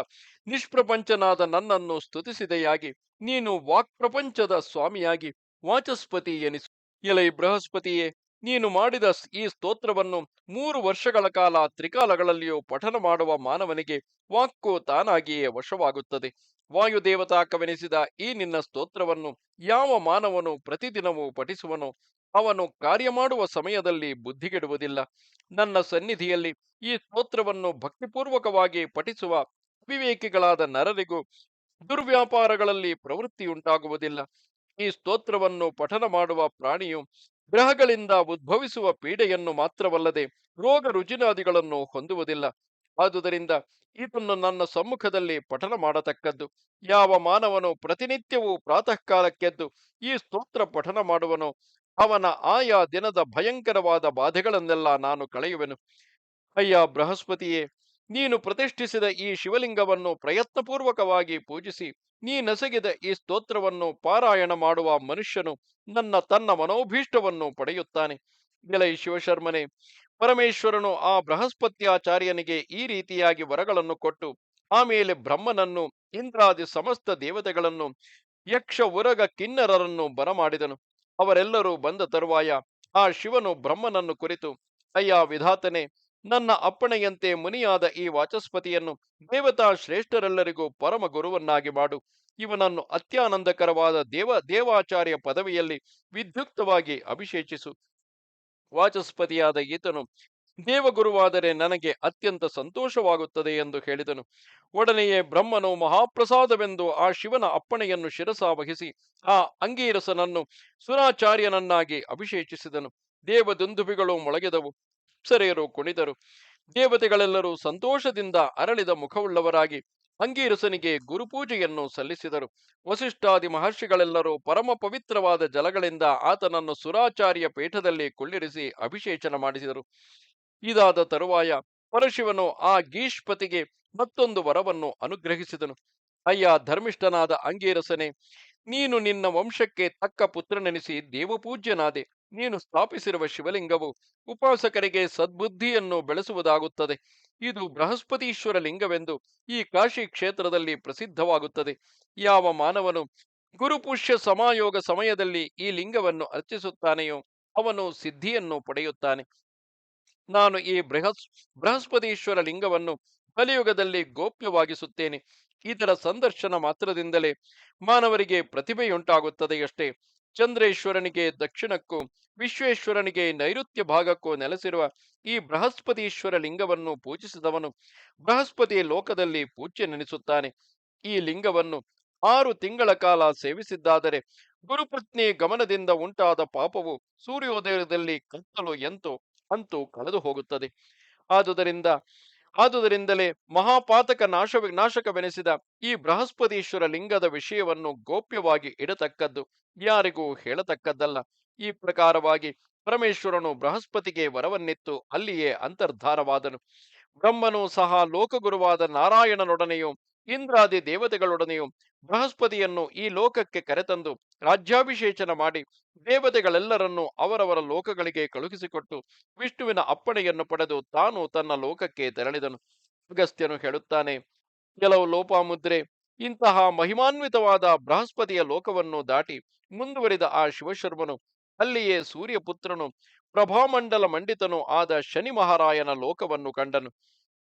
A: ನಿಷ್ಪ್ರಪಂಚನಾದ ನನ್ನನ್ನು ಸ್ತುತಿಸಿದೆಯಾಗಿ ನೀನು ವಾಕ್ಪ್ರಪಂಚದ ಸ್ವಾಮಿಯಾಗಿ ವಾಚಸ್ಪತಿ ಎನಿಸು. ಎಲೈ ಬೃಹಸ್ಪತಿಯೇ, ನೀನು ಮಾಡಿದ ಈ ಸ್ತೋತ್ರವನ್ನು 3 ವರ್ಷಗಳ ಕಾಲ ತ್ರಿಕಾಲಗಳಲ್ಲಿಯೂ ಪಠನ ಮಾಡುವ ಮಾನವನಿಗೆ ವಾಕ್ಕು ತಾನಾಗಿಯೇ ವಶವಾಗುತ್ತದೆ. ವಾಯುದೇವತಾಕವೆನಿಸಿದ ಈ ನಿನ್ನ ಸ್ತೋತ್ರವನ್ನು ಯಾವ ಮಾನವನು ಪ್ರತಿದಿನವೂ ಪಠಿಸುವನೋ ಅವನು ಕಾರ್ಯ ಮಾಡುವ ಸಮಯದಲ್ಲಿ ಬುದ್ಧಿಗೆಡುವುದಿಲ್ಲ. ನನ್ನ ಸನ್ನಿಧಿಯಲ್ಲಿ ಈ ಸ್ತೋತ್ರವನ್ನು ಭಕ್ತಿಪೂರ್ವಕವಾಗಿ ಪಠಿಸುವ ಅವಿವೇಕಿಗಳಾದ ನರರಿಗೂ ದುರ್ವ್ಯಾಪಾರಗಳಲ್ಲಿ ಪ್ರವೃತ್ತಿಯುಂಟಾಗುವುದಿಲ್ಲ. ಈ ಸ್ತೋತ್ರವನ್ನು ಪಠನ ಮಾಡುವ ಪ್ರಾಣಿಯು ಗ್ರಹಗಳಿಂದ ಉದ್ಭವಿಸುವ ಪೀಡೆಯನ್ನು ಮಾತ್ರವಲ್ಲದೆ ರೋಗ ರುಜಿನಾದಿಗಳನ್ನು ಹೊಂದುವುದಿಲ್ಲ. ಆದುದರಿಂದ ಇದನ್ನು ನನ್ನ ಸಮ್ಮುಖದಲ್ಲಿ ಪಠನ ಮಾಡತಕ್ಕದ್ದು. ಯಾವ ಮಾನವನು ಪ್ರತಿನಿತ್ಯವೂ ಪ್ರಾತಃ ಕಾಲಕ್ಕೆದ್ದು ಈ ಸ್ತೋತ್ರ ಪಠನ ಮಾಡುವನೋ ಅವನ ಆಯಾ ದಿನದ ಭಯಂಕರವಾದ ಬಾಧೆಗಳನ್ನೆಲ್ಲ ನಾನು ಕಳೆಯುವೆನು. ಅಯ್ಯ ಬೃಹಸ್ಪತಿಯೇ, ನೀನು ಪ್ರತಿಷ್ಠಿಸಿದ ಈ ಶಿವಲಿಂಗವನ್ನು ಪ್ರಯತ್ನಪೂರ್ವಕವಾಗಿ ಪೂಜಿಸಿ ನೀನೆಸಗಿದ ಈ ಸ್ತೋತ್ರವನ್ನು ಪಾರಾಯಣ ಮಾಡುವ ಮನುಷ್ಯನು ತನ್ನ ಮನೋಭೀಷ್ಟವನ್ನು ಪಡೆಯುತ್ತಾನೆ. ಎಲೈ ಶಿವಶರ್ಮನೆ, ಪರಮೇಶ್ವರನು ಆ ಬೃಹಸ್ಪತ್ಯಾಚಾರ್ಯನಿಗೆ ಈ ರೀತಿಯಾಗಿ ವರಗಳನ್ನು ಕೊಟ್ಟು ಆಮೇಲೆ ಬ್ರಹ್ಮನನ್ನು, ಇಂದ್ರಾದಿ ಸಮಸ್ತ ದೇವತೆಗಳನ್ನು, ಯಕ್ಷ ಉರಗ ಕಿನ್ನರರನ್ನು ಬರಮಾಡಿದನು. ಅವರೆಲ್ಲರೂ ಬಂದ ತರುವಾಯ ಆ ಶಿವನು ಬ್ರಹ್ಮನನ್ನು ಕುರಿತು, ಅಯ್ಯ ವಿಧಾತನೆ, ನನ್ನ ಅಪ್ಪಣೆಯಂತೆ ಮುನಿಯಾದ ಈ ವಾಚಸ್ಪತಿಯನ್ನು ದೇವತಾ ಶ್ರೇಷ್ಠರೆಲ್ಲರಿಗೂ ಪರಮ ಗುರುವನ್ನಾಗಿ ಮಾಡು. ಇವನನ್ನು ಅತ್ಯಾನಂದಕರವಾದ ದೇವಾಚಾರ್ಯ ಪದವಿಯಲ್ಲಿ ವಿದ್ಯುಕ್ತವಾಗಿ ಅಭಿಷೇಚಿಸು. ವಾಚಸ್ಪತಿಯಾದ ಈತನು ದೇವಗುರುವಾದರೆ ನನಗೆ ಅತ್ಯಂತ ಸಂತೋಷವಾಗುತ್ತದೆ ಎಂದು ಹೇಳಿದನು. ಒಡನೆಯೇ ಬ್ರಹ್ಮನು ಮಹಾಪ್ರಸಾದವೆಂದು ಆ ಶಿವನ ಅಪ್ಪಣೆಯನ್ನು ಶಿರಸಾವಹಿಸಿ ಆ ಅಂಗೀರಸನನ್ನು ಸುರಾಚಾರ್ಯನನ್ನಾಗಿ ಅಭಿಷೇಚಿಸಿದನು. ದೇವದುಂದುಭಿಗಳು ಮೊಳಗಿದವು, ಅಪ್ಸರೆಯರು ಕುಣಿದರು. ದೇವತೆಗಳೆಲ್ಲರೂ ಸಂತೋಷದಿಂದ ಅರಳಿದ ಮುಖವುಳ್ಳವರಾಗಿ ಅಂಗೀರಸನಿಗೆ ಗುರುಪೂಜೆಯನ್ನು ಸಲ್ಲಿಸಿದರು. ವಸಿಷ್ಠಾದಿ ಮಹರ್ಷಿಗಳೆಲ್ಲರೂ ಪರಮ ಪವಿತ್ರವಾದ ಜಲಗಳಿಂದ ಆತನನ್ನು ಸುರಾಚಾರ್ಯ ಪೀಠದಲ್ಲಿ ಕುಳ್ಳಿರಿಸಿ ಅಭಿಷೇಚನ ಮಾಡಿಸಿದರು. ಇದಾದ ತರುವಾಯ ಪರಶಿವನು ಆ ಗೀಷ್ಪತಿಗೆ ಮತ್ತೊಂದು ವರವನ್ನು ಅನುಗ್ರಹಿಸಿದನು. ಅಯ್ಯ ಧರ್ಮಿಷ್ಠನಾದ ಅಂಗೀರಸನೇ, ನೀನು ನಿನ್ನ ವಂಶಕ್ಕೆ ತಕ್ಕ ಪುತ್ರನೆನಿಸಿ ದೇವಪೂಜ್ಯನಾದೆ. ನೀನು ಸ್ಥಾಪಿಸಿರುವ ಶಿವಲಿಂಗವು ಉಪಾಸಕರಿಗೆ ಸದ್ಬುದ್ಧಿಯನ್ನು ಬೆಳೆಸುವುದಾಗುತ್ತದೆ. ಇದು ಬೃಹಸ್ಪತೀಶ್ವರ ಲಿಂಗವೆಂದು ಈ ಕಾಶಿ ಕ್ಷೇತ್ರದಲ್ಲಿ ಪ್ರಸಿದ್ಧವಾಗುತ್ತದೆ. ಯಾವ ಮಾನವನು ಗುರುಪುಷ್ಯ ಸಮಾಯೋಗ ಸಮಯದಲ್ಲಿ ಈ ಲಿಂಗವನ್ನು ಅರ್ಚಿಸುತ್ತಾನೆಯೋ ಅವನು ಸಿದ್ಧಿಯನ್ನು ಪಡೆಯುತ್ತಾನೆ. ನಾನು ಈ ಬೃಹಸ್ಪತೀಶ್ವರ ಲಿಂಗವನ್ನು ಕಲಿಯುಗದಲ್ಲಿ ಗೋಪ್ಯವಾಗಿಸುತ್ತೇನೆ. ಇದರ ಸಂದರ್ಶನ ಮಾತ್ರದಿಂದಲೇ ಮಾನವರಿಗೆ ಪ್ರತಿಭೆಯುಂಟಾಗುತ್ತದೆಯಷ್ಟೇ. ಚಂದ್ರೇಶ್ವರನಿಗೆ ದಕ್ಷಿಣಕ್ಕೂ ವಿಶ್ವೇಶ್ವರನಿಗೆ ನೈಋತ್ಯ ಭಾಗಕ್ಕೂ ನೆಲೆಸಿರುವ ಈ ಬೃಹಸ್ಪತೀಶ್ವರ ಲಿಂಗವನ್ನು ಪೂಜಿಸಿದವನು ಬೃಹಸ್ಪತಿ ಲೋಕದಲ್ಲಿ ಪೂಜ್ಯನೆನಿಸುತ್ತಾನೆ. ಈ ಲಿಂಗವನ್ನು 6 ತಿಂಗಳ ಕಾಲ ಸೇವಿಸಿದ್ದಾದರೆ ಗುರುಪತ್ನಿ ಗಮನದಿಂದ ಉಂಟಾದ ಪಾಪವು ಸೂರ್ಯೋದಯದಲ್ಲಿ ಕತ್ತಲು ಅಂತೂ ಕಳೆದು ಹೋಗುತ್ತದೆ. ಆದುದರಿಂದ ಆದುದರಿಂದಲೇ ಮಹಾಪಾತಕ ನಾಶಕವೆನಿಸಿದ ಈ ಬೃಹಸ್ಪತೀಶ್ವರ ಲಿಂಗದ ವಿಷಯವನ್ನು ಗೋಪ್ಯವಾಗಿ ಇಡತಕ್ಕದ್ದು, ಯಾರಿಗೂ ಹೇಳತಕ್ಕದ್ದಲ್ಲ. ಈ ಪ್ರಕಾರವಾಗಿ ಪರಮೇಶ್ವರನು ಬೃಹಸ್ಪತಿಗೆ ವರವನ್ನಿತ್ತು ಅಲ್ಲಿಯೇ ಅಂತರ್ಧಾನವಾದನು. ಬ್ರಹ್ಮನು ಸಹ ಲೋಕಗುರುವಾದ ನಾರಾಯಣನೊಡನೆಯೂ ಇಂದ್ರಾದಿ ದೇವತೆಗಳೊಡನೆಯೂ ಬೃಹಸ್ಪತಿಯನ್ನು ಈ ಲೋಕಕ್ಕೆ ಕರೆತಂದು ರಾಜ್ಯಾಭಿಷೇಚನ ಮಾಡಿ ದೇವತೆಗಳೆಲ್ಲರನ್ನೂ ಅವರವರ ಲೋಕಗಳಿಗೆ ಕಳುಹಿಸಿಕೊಟ್ಟು ವಿಷ್ಣುವಿನ ಅಪ್ಪಣೆಯನ್ನು ಪಡೆದು ತಾನು ತನ್ನ ಲೋಕಕ್ಕೆ ತೆರಳಿದನು. ಅಗಸ್ತ್ಯನು ಹೇಳುತ್ತಾನೆ, ಕೆಲವು ಲೋಪಾಮುದ್ರೆ, ಇಂತಹ ಮಹಿಮಾನ್ವಿತವಾದ ಬೃಹಸ್ಪತಿಯ ಲೋಕವನ್ನು ದಾಟಿ ಮುಂದುವರಿದ ಆ ಶಿವಶರ್ಮನು ಅಲ್ಲಿಯೇ ಸೂರ್ಯಪುತ್ರನು ಪ್ರಭಾಮಂಡಲ ಮಂಡಿತನೂ ಆದ ಶನಿ ಮಹಾರಾಯನ ಲೋಕವನ್ನು ಕಂಡನು.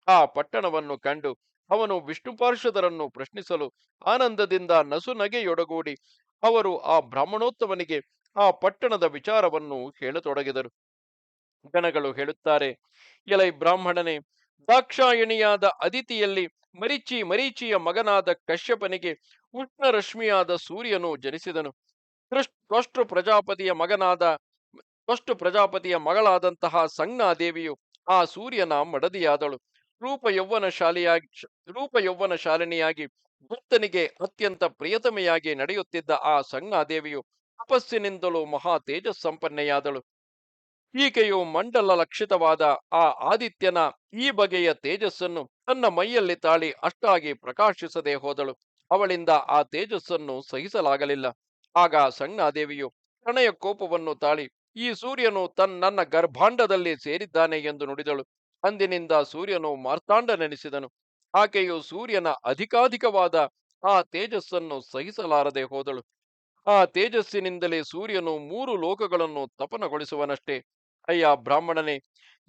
A: ಆ ಪಟ್ಟಣವನ್ನು ಕಂಡು ಅವನು ವಿಷ್ಣು ಪಾರ್ಷದರನ್ನು ಪ್ರಶ್ನಿಸಲು ಆನಂದದಿಂದ ನಸುನಗೆಯೊಡಗೂಡಿ ಅವರು ಆ ಬ್ರಾಹ್ಮಣೋತ್ತಮನಿಗೆ ಆ ಪಟ್ಟಣದ ವಿಚಾರವನ್ನು ಹೇಳತೊಡಗಿದರು. ಗಣಗಳು ಹೇಳುತ್ತಾರೆ, ಎಲೈ ಬ್ರಾಹ್ಮಣನೇ, ದಾಕ್ಷಾಯಣಿಯಾದ ಅದಿತಿಯಲ್ಲಿ ಮರೀಚಿಯ ಮಗನಾದ ಕಶ್ಯಪನಿಗೆ ಉಷ್ಣ ರಶ್ಮಿಯಾದ ಸೂರ್ಯನು ಜನಿಸಿದನು. ತ್ವಷ್ಟು ಪ್ರಜಾಪತಿಯ ಮಗನಾದ ತ್ವಷ್ಟು ಪ್ರಜಾಪತಿಯ ಮಗಳಾದಂತಹ ಸಂಜ್ಞಾದೇವಿಯು ಆ ಸೂರ್ಯನ ಮಡದಿಯಾದಳು. ರೂಪ ಯೌವನ ಶಾಲಿಯಾಗಿ ರೂಪ ಯೌವನ ಶಾಲಿನಿಯಾಗಿ ಭಕ್ತನಿಗೆ ಅತ್ಯಂತ ಪ್ರಿಯತಮೆಯಾಗಿ ನಡೆಯುತ್ತಿದ್ದ ಆ ಸಂಜ್ಞಾದೇವಿಯು ತಪಸ್ಸಿನಿಂದಲೂ ಮಹಾ ತೇಜಸ್ಸಂಪನ್ನೆಯಾದಳು. ಈಕೆಯು ಮಂಡಲ ಲಕ್ಷಿತವಾದ ಆ ಆದಿತ್ಯನ ಈ ಬಗೆಯ ತೇಜಸ್ಸನ್ನು ತನ್ನ ಮೈಯಲ್ಲಿ ತಾಳಿ ಅಷ್ಟಾಗಿ ಪ್ರಕಾಶಿಸದೆ ಹೋದಳು. ಅವಳಿಂದ ಆ ತೇಜಸ್ಸನ್ನು ಸಹಿಸಲಾಗಲಿಲ್ಲ. ಆಗ ಸಂಜ್ಞಾದೇವಿಯು ಪ್ರಣಯ ಕೋಪವನ್ನು ತಾಳಿ, ಈ ಸೂರ್ಯನು ನನ್ನ ಗರ್ಭಾಂಡದಲ್ಲಿ ಸೇರಿದ್ದಾನೆ ಎಂದು ನುಡಿದಳು. ಅಂದಿನಿಂದ ಸೂರ್ಯನು ಮಾರ್ತಾಂಡನೆನಿಸಿದನು. ಆಕೆಯು ಸೂರ್ಯನ ಅಧಿಕಾಧಿಕವಾದ ಆ ತೇಜಸ್ಸನ್ನು ಸಹಿಸಲಾರದೆ ಹೋದಳು. ಆ ತೇಜಸ್ಸಿನಿಂದಲೇ ಸೂರ್ಯನು 3 ಲೋಕಗಳನ್ನು ತಪನಗೊಳಿಸುವನಷ್ಟೇ. ಅಯ್ಯ ಬ್ರಾಹ್ಮಣನೇ,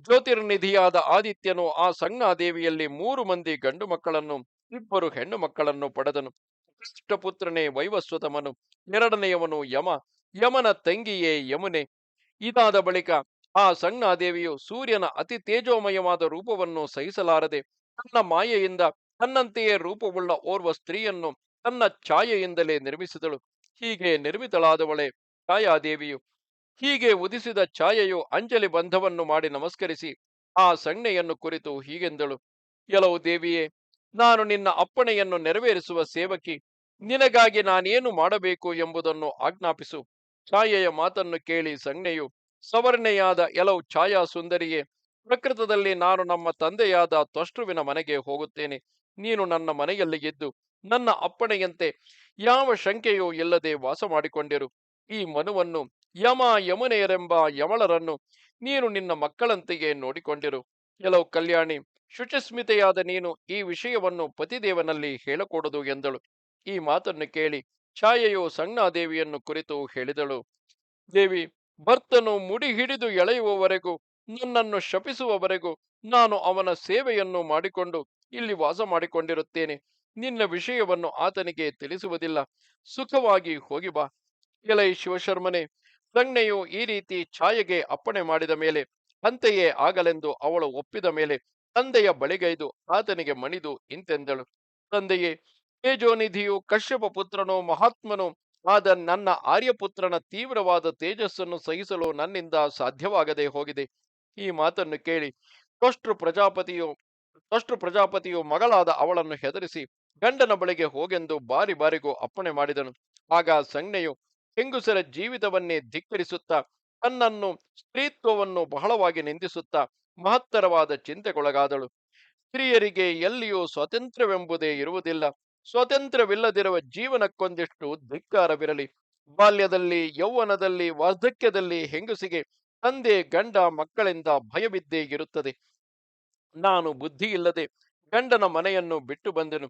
A: ಜ್ಯೋತಿರ್ನಿಧಿಯಾದ ಆದಿತ್ಯನು ಆ ಸಂಜ್ಞಾದೇವಿಯಲ್ಲಿ 3 ಮಂದಿ ಗಂಡು ಮಕ್ಕಳನ್ನು 2 ಹೆಣ್ಣು ಮಕ್ಕಳನ್ನು ಪಡೆದನು. ಪುತ್ರನೇ ವೈವಸ್ವತಮನು, ಎರಡನೆಯವನು ಯಮ, ಯಮನ ತಂಗಿಯೇ ಯಮುನೆ. ಇದಾದ ಬಳಿಕ ಆ ಸಂಜ್ಞಾದೇವಿಯು ಸೂರ್ಯನ ಅತಿ ತೇಜೋಮಯವಾದ ರೂಪವನ್ನು ಸಹಿಸಲಾರದೆ ತನ್ನ ಮಾಯೆಯಿಂದ ತನ್ನಂತೆಯೇ ರೂಪವುಳ್ಳ ಓರ್ವ ಸ್ತ್ರೀಯನ್ನು ತನ್ನ ಛಾಯೆಯಿಂದಲೇ ನಿರ್ಮಿಸಿದಳು. ಹೀಗೆ ನಿರ್ಮಿತಳಾದವಳೆ ಛಾಯಾದೇವಿಯು. ಹೀಗೆ ಉದಿಸಿದ ಛಾಯೆಯು ಅಂಜಲಿ ಬಂಧವನ್ನು ಮಾಡಿ ನಮಸ್ಕರಿಸಿ ಆ ಸಂಜ್ಞೆಯನ್ನು ಕುರಿತು ಹೀಗೆಂದಳು: ಎಲವು ದೇವಿಯೇ, ನಾನು ನಿನ್ನ ಅಪ್ಪಣೆಯನ್ನು ನೆರವೇರಿಸುವ ಸೇವಕಿ. ನಿನಗಾಗಿ ನಾನೇನು ಮಾಡಬೇಕು ಎಂಬುದನ್ನು ಆಜ್ಞಾಪಿಸು. ಛಾಯೆಯ ಮಾತನ್ನು ಕೇಳಿ ಸಂಜ್ಞೆಯು, ಸವರ್ಣೆಯಾದ ಎಲವು ಛಾಯಾ ಸುಂದರಿಯೇ, ಪ್ರಕೃತದಲ್ಲಿ ನಾನು ನಮ್ಮ ತಂದೆಯಾದ ತ್ವಷ್ಟೃವಿನ ಮನೆಗೆ ಹೋಗುತ್ತೇನೆ. ನೀನು ನನ್ನ ಮನೆಯಲ್ಲಿ ಇದ್ದು ನನ್ನ ಅಪ್ಪಣೆಯಂತೆ ಯಾವ ಶಂಕೆಯೂ ಇಲ್ಲದೆ ವಾಸ ಮಾಡಿಕೊಂಡಿರು. ಈ ಮನುವನ್ನು, ಯಮ ಯಮುನೆಯರೆಂಬ ಯಮಳರನ್ನು ನೀನು ನಿನ್ನ ಮಕ್ಕಳಂತೆಯೇ ನೋಡಿಕೊಂಡಿರು. ಕೆಲವು ಕಲ್ಯಾಣಿ, ಶುಚಿಸ್ಮಿತೆಯಾದ ನೀನು ಈ ವಿಷಯವನ್ನು ಪತಿದೇವನಲ್ಲಿ ಹೇಳಕೂಡದು ಎಂದಳು. ಈ ಮಾತನ್ನು ಕೇಳಿ ಛಾಯೆಯು ಸಂಜ್ಞಾದೇವಿಯನ್ನು ಕುರಿತು ಹೇಳಿದಳು: ದೇವಿ, ಭರ್ತನು ಮುಡಿ ಹಿಡಿದು ಎಳೆಯುವವರೆಗೂ, ನನ್ನನ್ನು ಶಪಿಸುವವರೆಗೂ ನಾನು ಅವನ ಸೇವೆಯನ್ನು ಮಾಡಿಕೊಂಡು ಇಲ್ಲಿ ವಾಸ ಮಾಡಿಕೊಂಡಿರುತ್ತೇನೆ. ನಿನ್ನ ವಿಷಯವನ್ನು ಆತನಿಗೆ ತಿಳಿಸುವುದಿಲ್ಲ. ಸುಖವಾಗಿ ಹೋಗಿ ಬಾ. ಎಲೈ ಶಿವಶರ್ಮನೆ, ಸಂಜ್ಞೆಯು ಈ ರೀತಿ ಛಾಯೆಗೆ ಅಪ್ಪಣೆ ಮಾಡಿದ ಮೇಲೆ, ಅಂತೆಯೇ ಆಗಲೆಂದು ಅವಳು ಒಪ್ಪಿದ ಮೇಲೆ ತಂದೆಯ ಬಳಿಗೈದು ಆತನಿಗೆ ಮಣಿದು ಇಂತೆಂದಳು: ತಂದೆಯೇ, ತೇಜೋನಿಧಿಯು ಕಶ್ಯಪ ಪುತ್ರನೋ ಮಹಾತ್ಮನೋ ಆದ ನನ್ನ ಆರ್ಯಪುತ್ರನ ತೀವ್ರವಾದ ತೇಜಸ್ಸನ್ನು ಸಹಿಸಲು ನನ್ನಿಂದ ಸಾಧ್ಯವಾಗದೆ ಹೋಗಿದೆ. ಈ ಮಾತನ್ನು ಕೇಳಿ ತ್ವಷ್ಟೃ ಪ್ರಜಾಪತಿಯು ತ್ವಷ್ಟೃ ಪ್ರಜಾಪತಿಯು ಮಗಳಾದ ಅವಳನ್ನು ಹೆದರಿಸಿ ಗಂಡನ ಬಳಿಗೆ ಹೋಗೆಂದು ಬಾರಿ ಬಾರಿಗೂ ಅಪ್ಪಣೆ ಮಾಡಿದನು. ಆಗ ಸಂಜ್ಞೆಯು ಹೆಂಗುಸರ ಜೀವಿತವನ್ನೇ ಧಿಕ್ಕರಿಸುತ್ತಾ, ತನ್ನನ್ನು ಸ್ತ್ರೀತ್ವವನ್ನು ಬಹಳವಾಗಿ ನಿಂದಿಸುತ್ತಾ ಮಹತ್ತರವಾದ ಚಿಂತೆಗೊಳಗಾದಳು. ಸ್ತ್ರೀಯರಿಗೆ ಎಲ್ಲಿಯೂ ಸ್ವಾತಂತ್ರ್ಯವೆಂಬುದೇ ಇರುವುದಿಲ್ಲ. ಸ್ವಾತಂತ್ರ್ಯವಿಲ್ಲದಿರುವ ಜೀವನಕ್ಕೊಂದಿಷ್ಟು ಧಿಕ್ಕಾರವಿರಲಿ. ಬಾಲ್ಯದಲ್ಲಿ, ಯೌವನದಲ್ಲಿ, ವಾರ್ಧಕ್ಯದಲ್ಲಿ ಹೆಂಗಸಿಗೆ ತಂದೆ ಗಂಡ ಮಕ್ಕಳಿಂದ ಭಯವಿದ್ದೇ ಇರುತ್ತದೆ. ನಾನು ಬುದ್ಧಿ ಇಲ್ಲದೆ ಗಂಡನ ಮನೆಯನ್ನು ಬಿಟ್ಟು ಬಂದೆನು.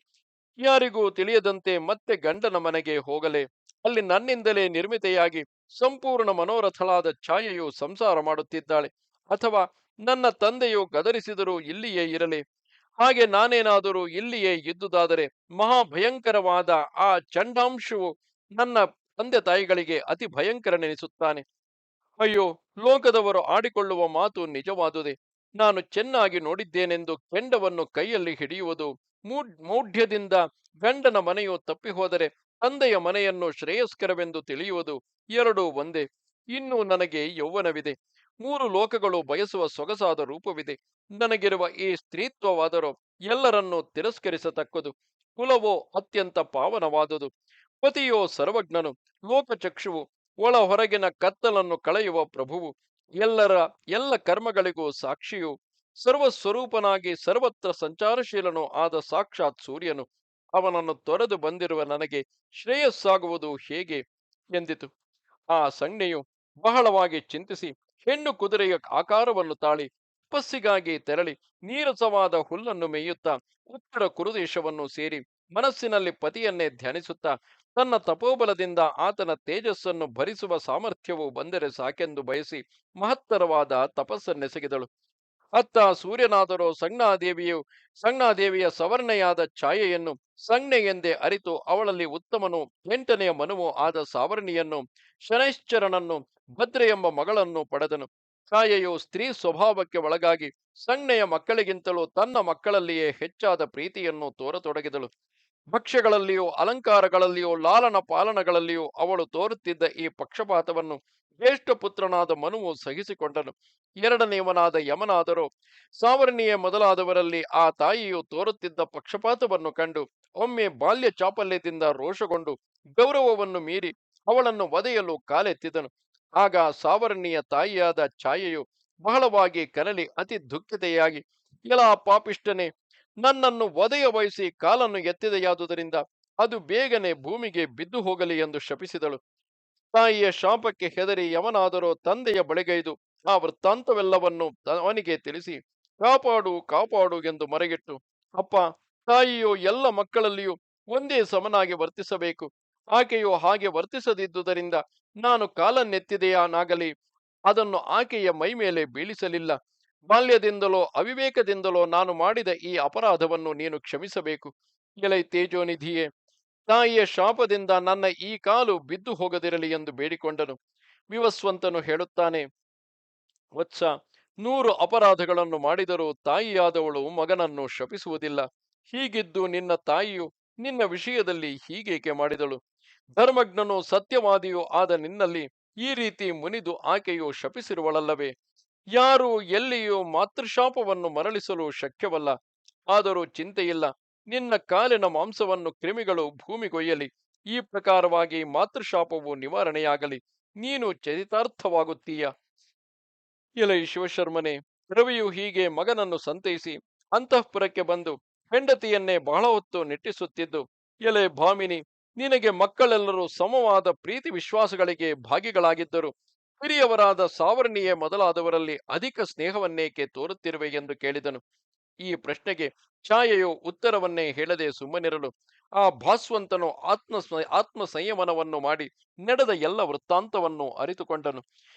A: ಯಾರಿಗೂ ತಿಳಿಯದಂತೆ ಮತ್ತೆ ಗಂಡನ ಮನೆಗೆ ಹೋಗಲೇ. ಅಲ್ಲಿ ನನ್ನಿಂದಲೇ ನಿರ್ಮಿತೆಯಾಗಿ ಸಂಪೂರ್ಣ ಮನೋರಥಳಾದ ಛಾಯೆಯು ಸಂಸಾರ ಮಾಡುತ್ತಿದ್ದಾಳೆ. ಅಥವಾ ನನ್ನ ತಂದೆಯು ಗದರಿಸಿದರೂ ಇಲ್ಲಿಯೇ ಇರಲಿ. ಹಾಗೆ ನಾನೇನಾದರೂ ಇಲ್ಲಿಯೇ ಇದ್ದುದಾದರೆ ಮಹಾಭಯಂಕರವಾದ ಆ ಚಂಡಾಂಶವು ನನ್ನ ತಂದೆ ತಾಯಿಗಳಿಗೆ ಅತಿ ಭಯಂಕರನೆನಿಸುತ್ತಾನೆ. ಅಯ್ಯೋ, ಲೋಕದವರು ಆಡಿಕೊಳ್ಳುವ ಮಾತು ನಿಜವಾದುದೇ. ನಾನು ಚೆನ್ನಾಗಿ ನೋಡಿದ್ದೇನೆಂದು ಕೆಂಡವನ್ನು ಕೈಯಲ್ಲಿ ಹಿಡಿಯುವುದು, ಮೌಢ್ಯದಿಂದ ಗಂಡನ ಮನೆಯು ತಪ್ಪಿ ಹೋದರೆ ತಂದೆಯ ಮನೆಯನ್ನು ಶ್ರೇಯಸ್ಕರವೆಂದು ತಿಳಿಯುವುದು ಎರಡೂ ಒಂದೇ. ಇನ್ನೂ ನನಗೆ ಯೌವನವಿದೆ. 3 ಲೋಕಗಳು ಬಯಸುವ ಸೊಗಸಾದ ರೂಪವಿದೆ. ನನಗಿರುವ ಈ ಸ್ತ್ರೀತ್ವವಾದರೂ ಎಲ್ಲರನ್ನೂ ತಿರಸ್ಕರಿಸತಕ್ಕದು. ಕುಲವೋ ಅತ್ಯಂತ ಪಾವನವಾದುದು. ಪತಿಯೋ ಸರ್ವಜ್ಞನು, ಲೋಕಚಕ್ಷುವು, ಒಳ ಹೊರಗಿನ ಕತ್ತಲನ್ನು ಕಳೆಯುವ ಪ್ರಭುವು, ಎಲ್ಲ ಕರ್ಮಗಳಿಗೂ ಸಾಕ್ಷಿಯು, ಸರ್ವಸ್ವರೂಪನಾಗಿ ಸರ್ವತ್ರ ಸಂಚಾರಶೀಲನೂ ಆದ ಸಾಕ್ಷಾತ್ ಸೂರ್ಯನು. ಅವನನ್ನು ತೊರೆದು ಬಂದಿರುವ ನನಗೆ ಶ್ರೇಯಸ್ಸಾಗುವುದು ಹೇಗೆ ಎಂದಿತು. ಆ ಸಂಜ್ಞೆಯು ಬಹಳವಾಗಿ ಚಿಂತಿಸಿ ಹೆಣ್ಣು ಕುದುರೆಯ ಆಕಾರವನ್ನು ತಾಳಿ ತಪಸ್ಸಿಗಾಗಿ ತೆರಳಿ ನೀರಸವಾದ ಹುಲ್ಲನ್ನು ಮೇಯುತ್ತಾ ಉತ್ತರ ಕುರುದೇಶವನ್ನು ಸೇರಿ ಮನಸ್ಸಿನಲ್ಲಿ ಪತಿಯನ್ನೇ ಧ್ಯಾನಿಸುತ್ತಾ ತನ್ನ ತಪೋಬಲದಿಂದ ಆತನ ತೇಜಸ್ಸನ್ನು ಭರಿಸುವ ಸಾಮರ್ಥ್ಯವು ಬಂದರೆ ಸಾಕೆಂದು ಬಯಸಿ ಮಹತ್ತರವಾದ ತಪಸ್ಸನ್ನೆಸಗಿದಳು. ಅತ್ತ ಸೂರ್ಯನಾದರೋ ಸಂಜ್ಞಾದೇವಿಯ ಸವರ್ಣೆಯಾದ ಛಾಯೆಯನ್ನು ಸಂಜ್ಞೆ ಎಂದೇ ಅರಿತು ಅವಳಲ್ಲಿ ಉತ್ತಮನು 8ನೆಯ ಮನುವು ಆದ ಸಾವರ್ಣಿಯನ್ನು, ಶನೈಶ್ಚರನನ್ನು, ಭದ್ರೆ ಎಂಬ ಮಗಳನ್ನು ಪಡೆದನು. ಛಾಯೆಯು ಸ್ತ್ರೀ ಸ್ವಭಾವಕ್ಕೆ ಒಳಗಾಗಿ ಸಂಜ್ಞೆಯ ಮಕ್ಕಳಿಗಿಂತಲೂ ತನ್ನ ಮಕ್ಕಳಲ್ಲಿಯೇ ಹೆಚ್ಚಾದ ಪ್ರೀತಿಯನ್ನು ತೋರತೊಡಗಿದಳು. ಭಕ್ಷ್ಯಗಳಲ್ಲಿಯೂ ಅಲಂಕಾರಗಳಲ್ಲಿಯೂ ಲಾಲನ ಪಾಲನಗಳಲ್ಲಿಯೂ ಅವಳು ತೋರುತ್ತಿದ್ದ ಈ ಪಕ್ಷಪಾತವನ್ನು ಜ್ಯೇಷ್ಠ ಪುತ್ರನಾದ ಮನುವು ಸಹಿಸಿಕೊಂಡನು. ಎರಡನೆಯವನಾದ ಯಮನಾದರೋ ಸಾವರ್ಣಿಯೇ ಮೊದಲಾದವರಲ್ಲಿ ಆ ತಾಯಿಯು ತೋರುತ್ತಿದ್ದ ಪಕ್ಷಪಾತವನ್ನು ಕಂಡು ಒಮ್ಮೆ ಬಾಲ್ಯ ಚಾಪಲ್ಯದಿಂದ ರೋಷಗೊಂಡು ಗೌರವವನ್ನು ಮೀರಿ ಅವಳನ್ನು ವಧೆಯಲು ಕಾಲೆತ್ತಿದನು. ಆಗ ಸಾವರ್ಣಿಯ ತಾಯಿಯಾದ ಛಾಯೆಯು ಬಹಳವಾಗಿ ಕನಲಿ ಅತಿ ದುಃಖಿತೆಯಾಗಿ, ಎಲಾ ಪಾಪಿಷ್ಟನೇ, ನನ್ನನ್ನು ವಧೆಯ ವಹಿಸಿ ಕಾಲನ್ನು ಎತ್ತಿದೆಯಾದುದರಿಂದ ಅದು ಬೇಗನೆ ಭೂಮಿಗೆ ಬಿದ್ದು ಹೋಗಲಿ ಎಂದು ಶಪಿಸಿದಳು. ತಾಯಿಯ ಶಾಪಕ್ಕೆ ಹೆದರಿ ಯವನಾದರೋ ತಂದೆಯ ಬಳಿಗೈದು ಆ ವೃತ್ತಾಂತವೆಲ್ಲವನ್ನು ಅವನಿಗೆ ತಿಳಿಸಿ, ಕಾಪಾಡು ಕಾಪಾಡು ಎಂದು ಮರೆಗಿಟ್ಟು, ಅಪ್ಪ, ತಾಯಿಯು ಎಲ್ಲ ಮಕ್ಕಳಲ್ಲಿಯೂ ಒಂದೇ ಸಮನಾಗಿ ವರ್ತಿಸಬೇಕು. ಆಕೆಯು ಹಾಗೆ ವರ್ತಿಸದಿದ್ದುದರಿಂದ ನಾನು ಕಾಲನ್ನೆತ್ತಿದೆಯಾನಾಗಲಿ ಅದನ್ನು ಆಕೆಯ ಮೈ ಮೇಲೆ ಬೀಳಿಸಲಿಲ್ಲ. ಬಾಲ್ಯದಿಂದಲೋ ಅವಿವೇಕದಿಂದಲೋ ನಾನು ಮಾಡಿದ ಈ ಅಪರಾಧವನ್ನು ನೀನು ಕ್ಷಮಿಸಬೇಕು. ಎಲೈ ತೇಜೋನಿಧಿಯೇ, ತಾಯಿಯ ಶಾಪದಿಂದ ನನ್ನ ಈ ಕಾಲು ಬಿದ್ದು ಹೋಗದಿರಲಿ ಎಂದು ಬೇಡಿಕೊಂಡನು. ವಿವಸ್ವಂತನು ಹೇಳುತ್ತಾನೆ, ವತ್ಸ, 100 ಅಪರಾಧಗಳನ್ನು ಮಾಡಿದರೂ ತಾಯಿಯಾದವಳು ಮಗನನ್ನು ಶಪಿಸುವುದಿಲ್ಲ. ಹೀಗಿದ್ದು ನಿನ್ನ ತಾಯಿಯು ನಿನ್ನ ವಿಷಯದಲ್ಲಿ ಹೀಗೇಕೆ ಮಾಡಿದಳು? ಧರ್ಮಜ್ಞನೂ ಸತ್ಯವಾದಿಯೂ ಆದ ನಿನ್ನಲ್ಲಿ ಈ ರೀತಿ ಮುನಿದು ಆಕೆಯು ಶಪಿಸಿರುವಳಲ್ಲವೇ? ಯಾರೂ ಎಲ್ಲಿಯೂ ಮಾತೃಶಾಪವನ್ನು ಮರಳಿಸಲು ಶಕ್ಯವಲ್ಲ. ಆದರೂ ಚಿಂತೆಯಿಲ್ಲ, ನಿನ್ನ ಕಾಲಿನ ಮಾಂಸವನ್ನು ಕ್ರಿಮಿಗಳು ಭೂಮಿಗೊಯ್ಯಲಿ. ಈ ಪ್ರಕಾರವಾಗಿ ಮಾತೃಶಾಪವು ನಿವಾರಣೆಯಾಗಲಿ. ನೀನು ಚರಿತಾರ್ಥವಾಗುತ್ತೀಯ. ಎಲೈ ಶಿವಶರ್ಮನೆ, ರವಿಯು ಹೀಗೆ ಮಗನನ್ನು ಸಂತೈಸಿ ಅಂತಃಪುರಕ್ಕೆ ಬಂದು ಹೆಂಡತಿಯನ್ನೇ ಬಹಳ ಹೊತ್ತು ನಿಟ್ಟಿಸುತ್ತಿದ್ದು, ಎಲೆ ಭಾಮಿನಿ, ನಿನಗೆ ಮಕ್ಕಳೆಲ್ಲರೂ ಸಮವಾದ ಪ್ರೀತಿ ವಿಶ್ವಾಸಗಳಿಗೆ ಭಾಗಿಗಳಾಗಿದ್ದರು. ಹಿರಿಯವರಾದ ಸಾವರ್ಣಿಯೇ ಮೊದಲಾದವರಲ್ಲಿ ಅಧಿಕ ಸ್ನೇಹವನ್ನೇಕೆ ತೋರುತ್ತಿರುವೆ ಎಂದು ಕೇಳಿದನು. ಈ ಪ್ರಶ್ನೆಗೆ ಛಾಯೆಯು ಉತ್ತರವನ್ನೇ ಹೇಳದೆ ಸುಮ್ಮನಿರಲು ಆ ಭಾಸ್ವಂತನು ಆತ್ಮ ಸಂಯಮನವನ್ನು ಮಾಡಿ ನಡೆದ ಎಲ್ಲ ವೃತ್ತಾಂತವನ್ನು ಅರಿತುಕೊಂಡನು.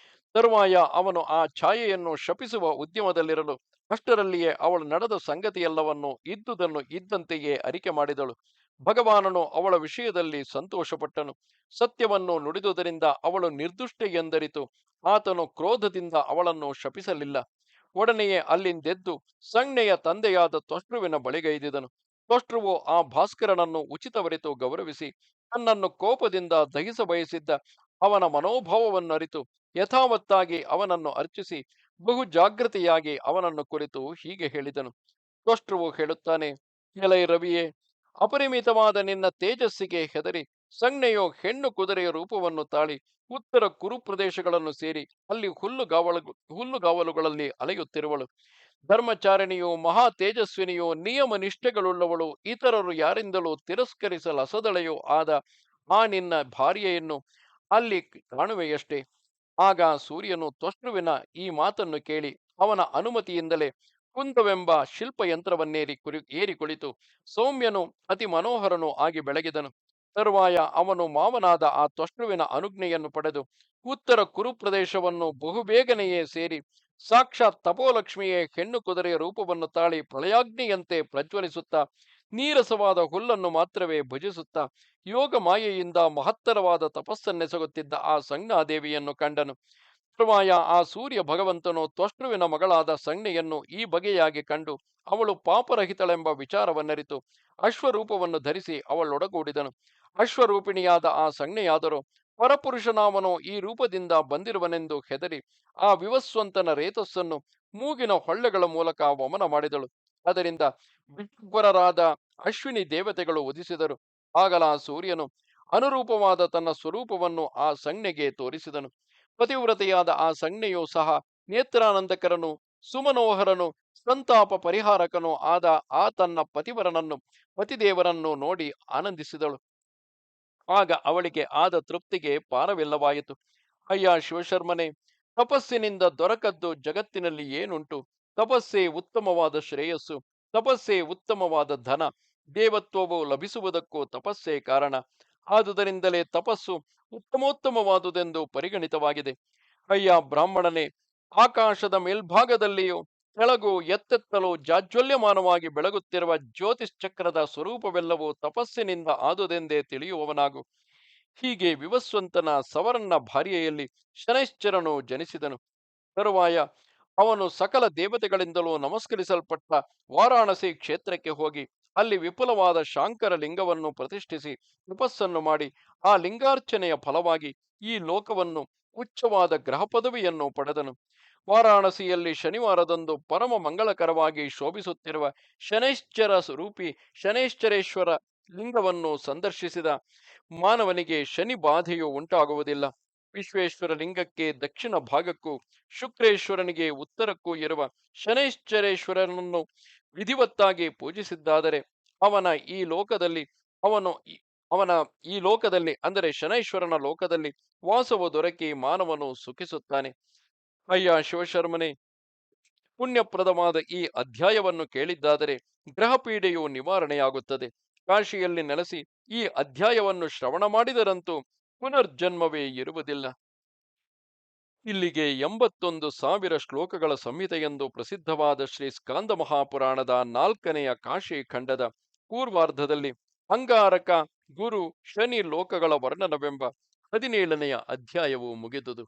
A: ತರುವಾಯ ಅವನು ಆ ಛಾಯೆಯನ್ನು ಶಪಿಸುವ ಉದ್ಯಮದಲ್ಲಿರಲು ಅಷ್ಟರಲ್ಲಿಯೇ ಅವಳು ನಡೆದ ಸಂಗತಿಯೆಲ್ಲವನ್ನು ಇದ್ದುದನ್ನು ಇದ್ದಂತೆಯೇ ಅರಿಕೆ ಮಾಡಿದಳು. ಭಗವಾನನು ಅವಳ ವಿಷಯದಲ್ಲಿ ಸಂತೋಷಪಟ್ಟನು. ಸತ್ಯವನ್ನು ನುಡಿದುದರಿಂದ ಅವಳು ನಿರ್ದುಷ್ಟೆ ಎಂದರಿತು ಆತನು ಕ್ರೋಧದಿಂದ ಅವಳನ್ನು ಶಪಿಸಲಿಲ್ಲ. ಒಡನೆಯೇ ಅಲ್ಲಿಂದೆದ್ದು ಸಂಜ್ಞೆಯ ತಂದೆಯಾದ ತ್ವಷ್ಟೃವಿನ ಬಳಿಗೈದಿದನು. ತ್ವಷ್ಟೃವು ಆ ಭಾಸ್ಕರನನ್ನು ಉಚಿತವರಿತು ಗೌರವಿಸಿ ತನ್ನನ್ನು ಕೋಪದಿಂದ ದಹಿಸ ಬಯಸಿದ್ದ ಅವನ ಮನೋಭಾವವನ್ನರಿತು ಯಥಾವತ್ತಾಗಿ ಅವನನ್ನು ಅರ್ಚಿಸಿ ಬಹು ಜಾಗೃತಿಯಾಗಿ ಅವನನ್ನು ಕುರಿತು ಹೀಗೆ ಹೇಳಿದನು. ತ್ವಷ್ಟೃವು ಹೇಳುತ್ತಾನೆ, ಎಲೈ ರವಿಯೇ, ಅಪರಿಮಿತವಾದ ನಿನ್ನ ತೇಜಸ್ಸಿಗೆ ಹೆದರಿ ಸಂಜ್ಞೆಯು ಹೆಣ್ಣು ಕುದುರೆಯ ರೂಪವನ್ನು ತಾಳಿ ಉತ್ತರ ಕುರು ಪ್ರದೇಶಗಳನ್ನು ಸೇರಿ ಅಲ್ಲಿ ಹುಲ್ಲುಗಾವಲುಗಳಲ್ಲಿ ಅಲೆಯುತ್ತಿರುವಳು. ಧರ್ಮಚಾರಿಣಿಯು ಮಹಾ ತೇಜಸ್ವಿನಿಯು ನಿಯಮ ನಿಷ್ಠೆಗಳುಳ್ಳವಳು, ಇತರರು ಯಾರಿಂದಲೂ ತಿರಸ್ಕರಿಸಲಸದಳೆಯೂ ಆದ ಆ ನಿನ್ನ ಭಾರ್ಯೆಯನ್ನು ಅಲ್ಲಿ ಕಾಣುವೆಯಷ್ಟೇ. ಆಗ ಸೂರ್ಯನು ತ್ವಷ್ಟೃವಿನ ಈ ಮಾತನ್ನು ಕೇಳಿ ಅವನ ಅನುಮತಿಯಿಂದಲೇ ಕುಂದವೆಂಬ ಏರಿ ಕುಳಿತು ಸೌಮ್ಯನು ಅತಿ ಮನೋಹರನು ಆಗಿ ಬೆಳಗಿದನು. ತರುವಾಯ ಅವನು ಮಾವನಾದ ಆ ತ್ವಷ್ಟೃವಿನ ಅನುಜ್ಞೆಯನ್ನು ಪಡೆದು ಉತ್ತರ ಕುರು ಪ್ರದೇಶವನ್ನು ಬಹುಬೇಗನೆಯೇ ಸೇರಿ ಸಾಕ್ಷಾತ್ ತಪೋಲಕ್ಷ್ಮಿಯೇ ಹೆಣ್ಣು ಕುದುರೆಯ ರೂಪವನ್ನು ತಾಳಿ ಪ್ರಳಯಾಗ್ನಿಯಂತೆ ಪ್ರಜ್ವಲಿಸುತ್ತಾ ನೀರಸವಾದ ಹುಲ್ಲನ್ನು ಮಾತ್ರವೇ ಭುಜಿಸುತ್ತಾ ಯೋಗ ಮಾಯೆಯಿಂದ ಮಹತ್ತರವಾದ ತಪಸ್ಸನ್ನೆಸಗುತ್ತಿದ್ದ ಆ ಸಂಜ್ಞಾದೇವಿಯನ್ನು ಕಂಡನು. ತರುವಾಯ ಆ ಸೂರ್ಯ ಭಗವಂತನು ತ್ವಷ್ಟೃವಿನ ಮಗಳಾದ ಸಂಜ್ಞೆಯನ್ನು ಈ ಬಗೆಯಾಗಿ ಕಂಡು ಅವಳು ಪಾಪರಹಿತಳೆಂಬ ವಿಚಾರವನ್ನರಿತು ಅಶ್ವರೂಪವನ್ನು ಧರಿಸಿ ಅವಳೊಡಗೂಡಿದನು. ಅಶ್ವರೂಪಿಣಿಯಾದ ಆ ಸಂಜ್ಞೆಯಾದರೂ ಪರಪುರುಷನಾಮನು ಈ ರೂಪದಿಂದ ಬಂದಿರುವನೆಂದು ಹೆದರಿ ಆ ವಿವಸ್ವಂತನ ರೇತಸ್ಸನ್ನು ಮೂಗಿನ ಹೊಳ್ಳೆಗಳ ಮೂಲಕ ವಮನ ಮಾಡಿದಳು. ಅದರಿಂದ ವಿಶ್ವರರಾದ ಅಶ್ವಿನಿ ದೇವತೆಗಳು ಉದಿಸಿದರು. ಆಗಲ ಸೂರ್ಯನು ಅನುರೂಪವಾದ ತನ್ನ ಸ್ವರೂಪವನ್ನು ಆ ಸಂಜ್ಞೆಗೆ ತೋರಿಸಿದನು. ಪತಿವ್ರತೆಯಾದ ಆ ಸಂಜ್ಞೆಯೂ ಸಹ ನೇತ್ರಾನಂದಕರನು ಸುಮನೋಹರನು ಸಂತಾಪ ಪರಿಹಾರಕನೂ ಆದ ಆ ತನ್ನ ಪತಿದೇವರನ್ನು ನೋಡಿ ಆನಂದಿಸಿದಳು. ಆಗ ಅವಳಿಗೆ ಆದ ತೃಪ್ತಿಗೆ ಪಾರವಿಲ್ಲವಾಯಿತು. ಅಯ್ಯ ಶಿವಶರ್ಮನೆ, ತಪಸ್ಸಿನಿಂದ ದೊರಕದ್ದು ಜಗತ್ತಿನಲ್ಲಿ ಏನುಂಟು? ತಪಸ್ಸೇ ಉತ್ತಮವಾದ ಶ್ರೇಯಸ್ಸು, ತಪಸ್ಸೇ ಉತ್ತಮವಾದ ಧನ, ದೇವತ್ವವು ಲಭಿಸುವುದಕ್ಕೂ ತಪಸ್ಸೇ ಕಾರಣ. ಆದುದರಿಂದಲೇ ತಪಸ್ಸು ಉತ್ತಮೋತ್ತಮವಾದುದೆಂದು ಪರಿಗಣಿತವಾಗಿದೆ. ಅಯ್ಯ ಬ್ರಾಹ್ಮಣನೇ, ಆಕಾಶದ ಮೇಲ್ಭಾಗದಲ್ಲಿಯೂ ಕೆಳಗೂ ಎತ್ತೆತ್ತಲು ಜಾಜ್ವಲ್ಯಮಾನವಾಗಿ ಬೆಳಗುತ್ತಿರುವ ಜ್ಯೋತಿಶ್ಚಕ್ರದ ಸ್ವರೂಪವೆಲ್ಲವೂ ತಪಸ್ಸಿನಿಂದ ಆದುದೆಂದೇ ತಿಳಿಯುವವನಾಗು. ಹೀಗೆ ವಿವಸ್ವಂತನ ಸವರನ್ನ ಭಾರ್ಯೆಯಲ್ಲಿ ಶನೈಶ್ಚರನು ಜನಿಸಿದನು. ತರುವಾಯ ಅವನು ಸಕಲ ದೇವತೆಗಳಿಂದಲೂ ನಮಸ್ಕರಿಸಲ್ಪಟ್ಟ ವಾರಾಣಸಿ ಕ್ಷೇತ್ರಕ್ಕೆ ಹೋಗಿ ಅಲ್ಲಿ ವಿಪುಲವಾದ ಶಾಂಕರ ಲಿಂಗವನ್ನು ಪ್ರತಿಷ್ಠಿಸಿ ತಪಸ್ಸನ್ನು ಮಾಡಿ ಆ ಲಿಂಗಾರ್ಚನೆಯ ಫಲವಾಗಿ ಈ ಲೋಕವನ್ನು ಉಚ್ಚವಾದ ಗ್ರಹ ಪದವಿಯನ್ನು ಪಡೆದನು. ವಾರಾಣಸಿಯಲ್ಲಿ ಶನಿವಾರದಂದು ಪರಮ ಮಂಗಳಕರವಾಗಿ ಶೋಭಿಸುತ್ತಿರುವ ಶನೈಶ್ಚರ ಸ್ವರೂಪಿ ಶನೈಶ್ಚರೇಶ್ವರ ಲಿಂಗವನ್ನು ಸಂದರ್ಶಿಸಿದ ಮಾನವನಿಗೆ ಶನಿ ಬಾಧೆಯು ಉಂಟಾಗುವುದಿಲ್ಲ. ವಿಶ್ವೇಶ್ವರ ಲಿಂಗಕ್ಕೆ ದಕ್ಷಿಣ ಭಾಗಕ್ಕೂ ಶುಕ್ರೇಶ್ವರನಿಗೆ ಉತ್ತರಕ್ಕೂ ಇರುವ ಶನೈಶ್ಚರೇಶ್ವರನನ್ನು ವಿಧಿವತ್ತಾಗಿ ಪೂಜಿಸಿದ್ದಾದರೆ ಅವನ ಈ ಲೋಕದಲ್ಲಿ ಅವನು ಅವನ ಈ ಲೋಕದಲ್ಲಿ ಅಂದರೆ ಶನೈಶ್ವರನ ಲೋಕದಲ್ಲಿ ವಾಸವು ದೊರಕಿ ಮಾನವನು ಸುಖಿಸುತ್ತಾನೆ. ಅಯ್ಯ ಶಿವಶರ್ಮನೇ, ಪುಣ್ಯಪ್ರದವಾದ ಈ ಅಧ್ಯಾಯವನ್ನು ಕೇಳಿದ್ದಾದರೆ ಗ್ರಹ ಪೀಡೆಯು ನಿವಾರಣೆಯಾಗುತ್ತದೆ. ಕಾಶಿಯಲ್ಲಿ ನೆಲೆಸಿ ಈ ಅಧ್ಯಾಯವನ್ನು ಶ್ರವಣ ಮಾಡಿದರಂತೂ ಪುನರ್ಜನ್ಮವೇ ಇರುವುದಿಲ್ಲ. ಇಲ್ಲಿಗೆ 81,000 ಶ್ಲೋಕಗಳ ಸಂಹಿತೆಯೆಂದು ಪ್ರಸಿದ್ಧವಾದ ಶ್ರೀ ಸ್ಕಾಂದ ಮಹಾಪುರಾಣದ 4ನೆಯ ಕಾಶಿ ಖಂಡದ ಪೂರ್ವಾರ್ಧದಲ್ಲಿ ಅಂಗಾರಕ, ಗುರು, ಶನಿ ಲೋಕಗಳ ವರ್ಣನವೆಂಬ 17ನೆಯ ಅಧ್ಯಾಯವು ಮುಗಿದುದು.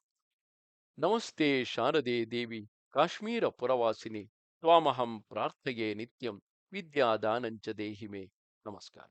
A: ನಮಸ್ತೆ ಶಾರದೆ ದೇವಿ ಕಾಶ್ಮೀರ ಪುರವಾಸಿನಿ ತ್ವಾಮಹಂ ಪ್ರಾರ್ಥಯೇ ನಿತ್ಯಂ ವಿದ್ಯಾದಾನಂಚ ದೇಹಿಮೆ. ನಮಸ್ಕಾರ.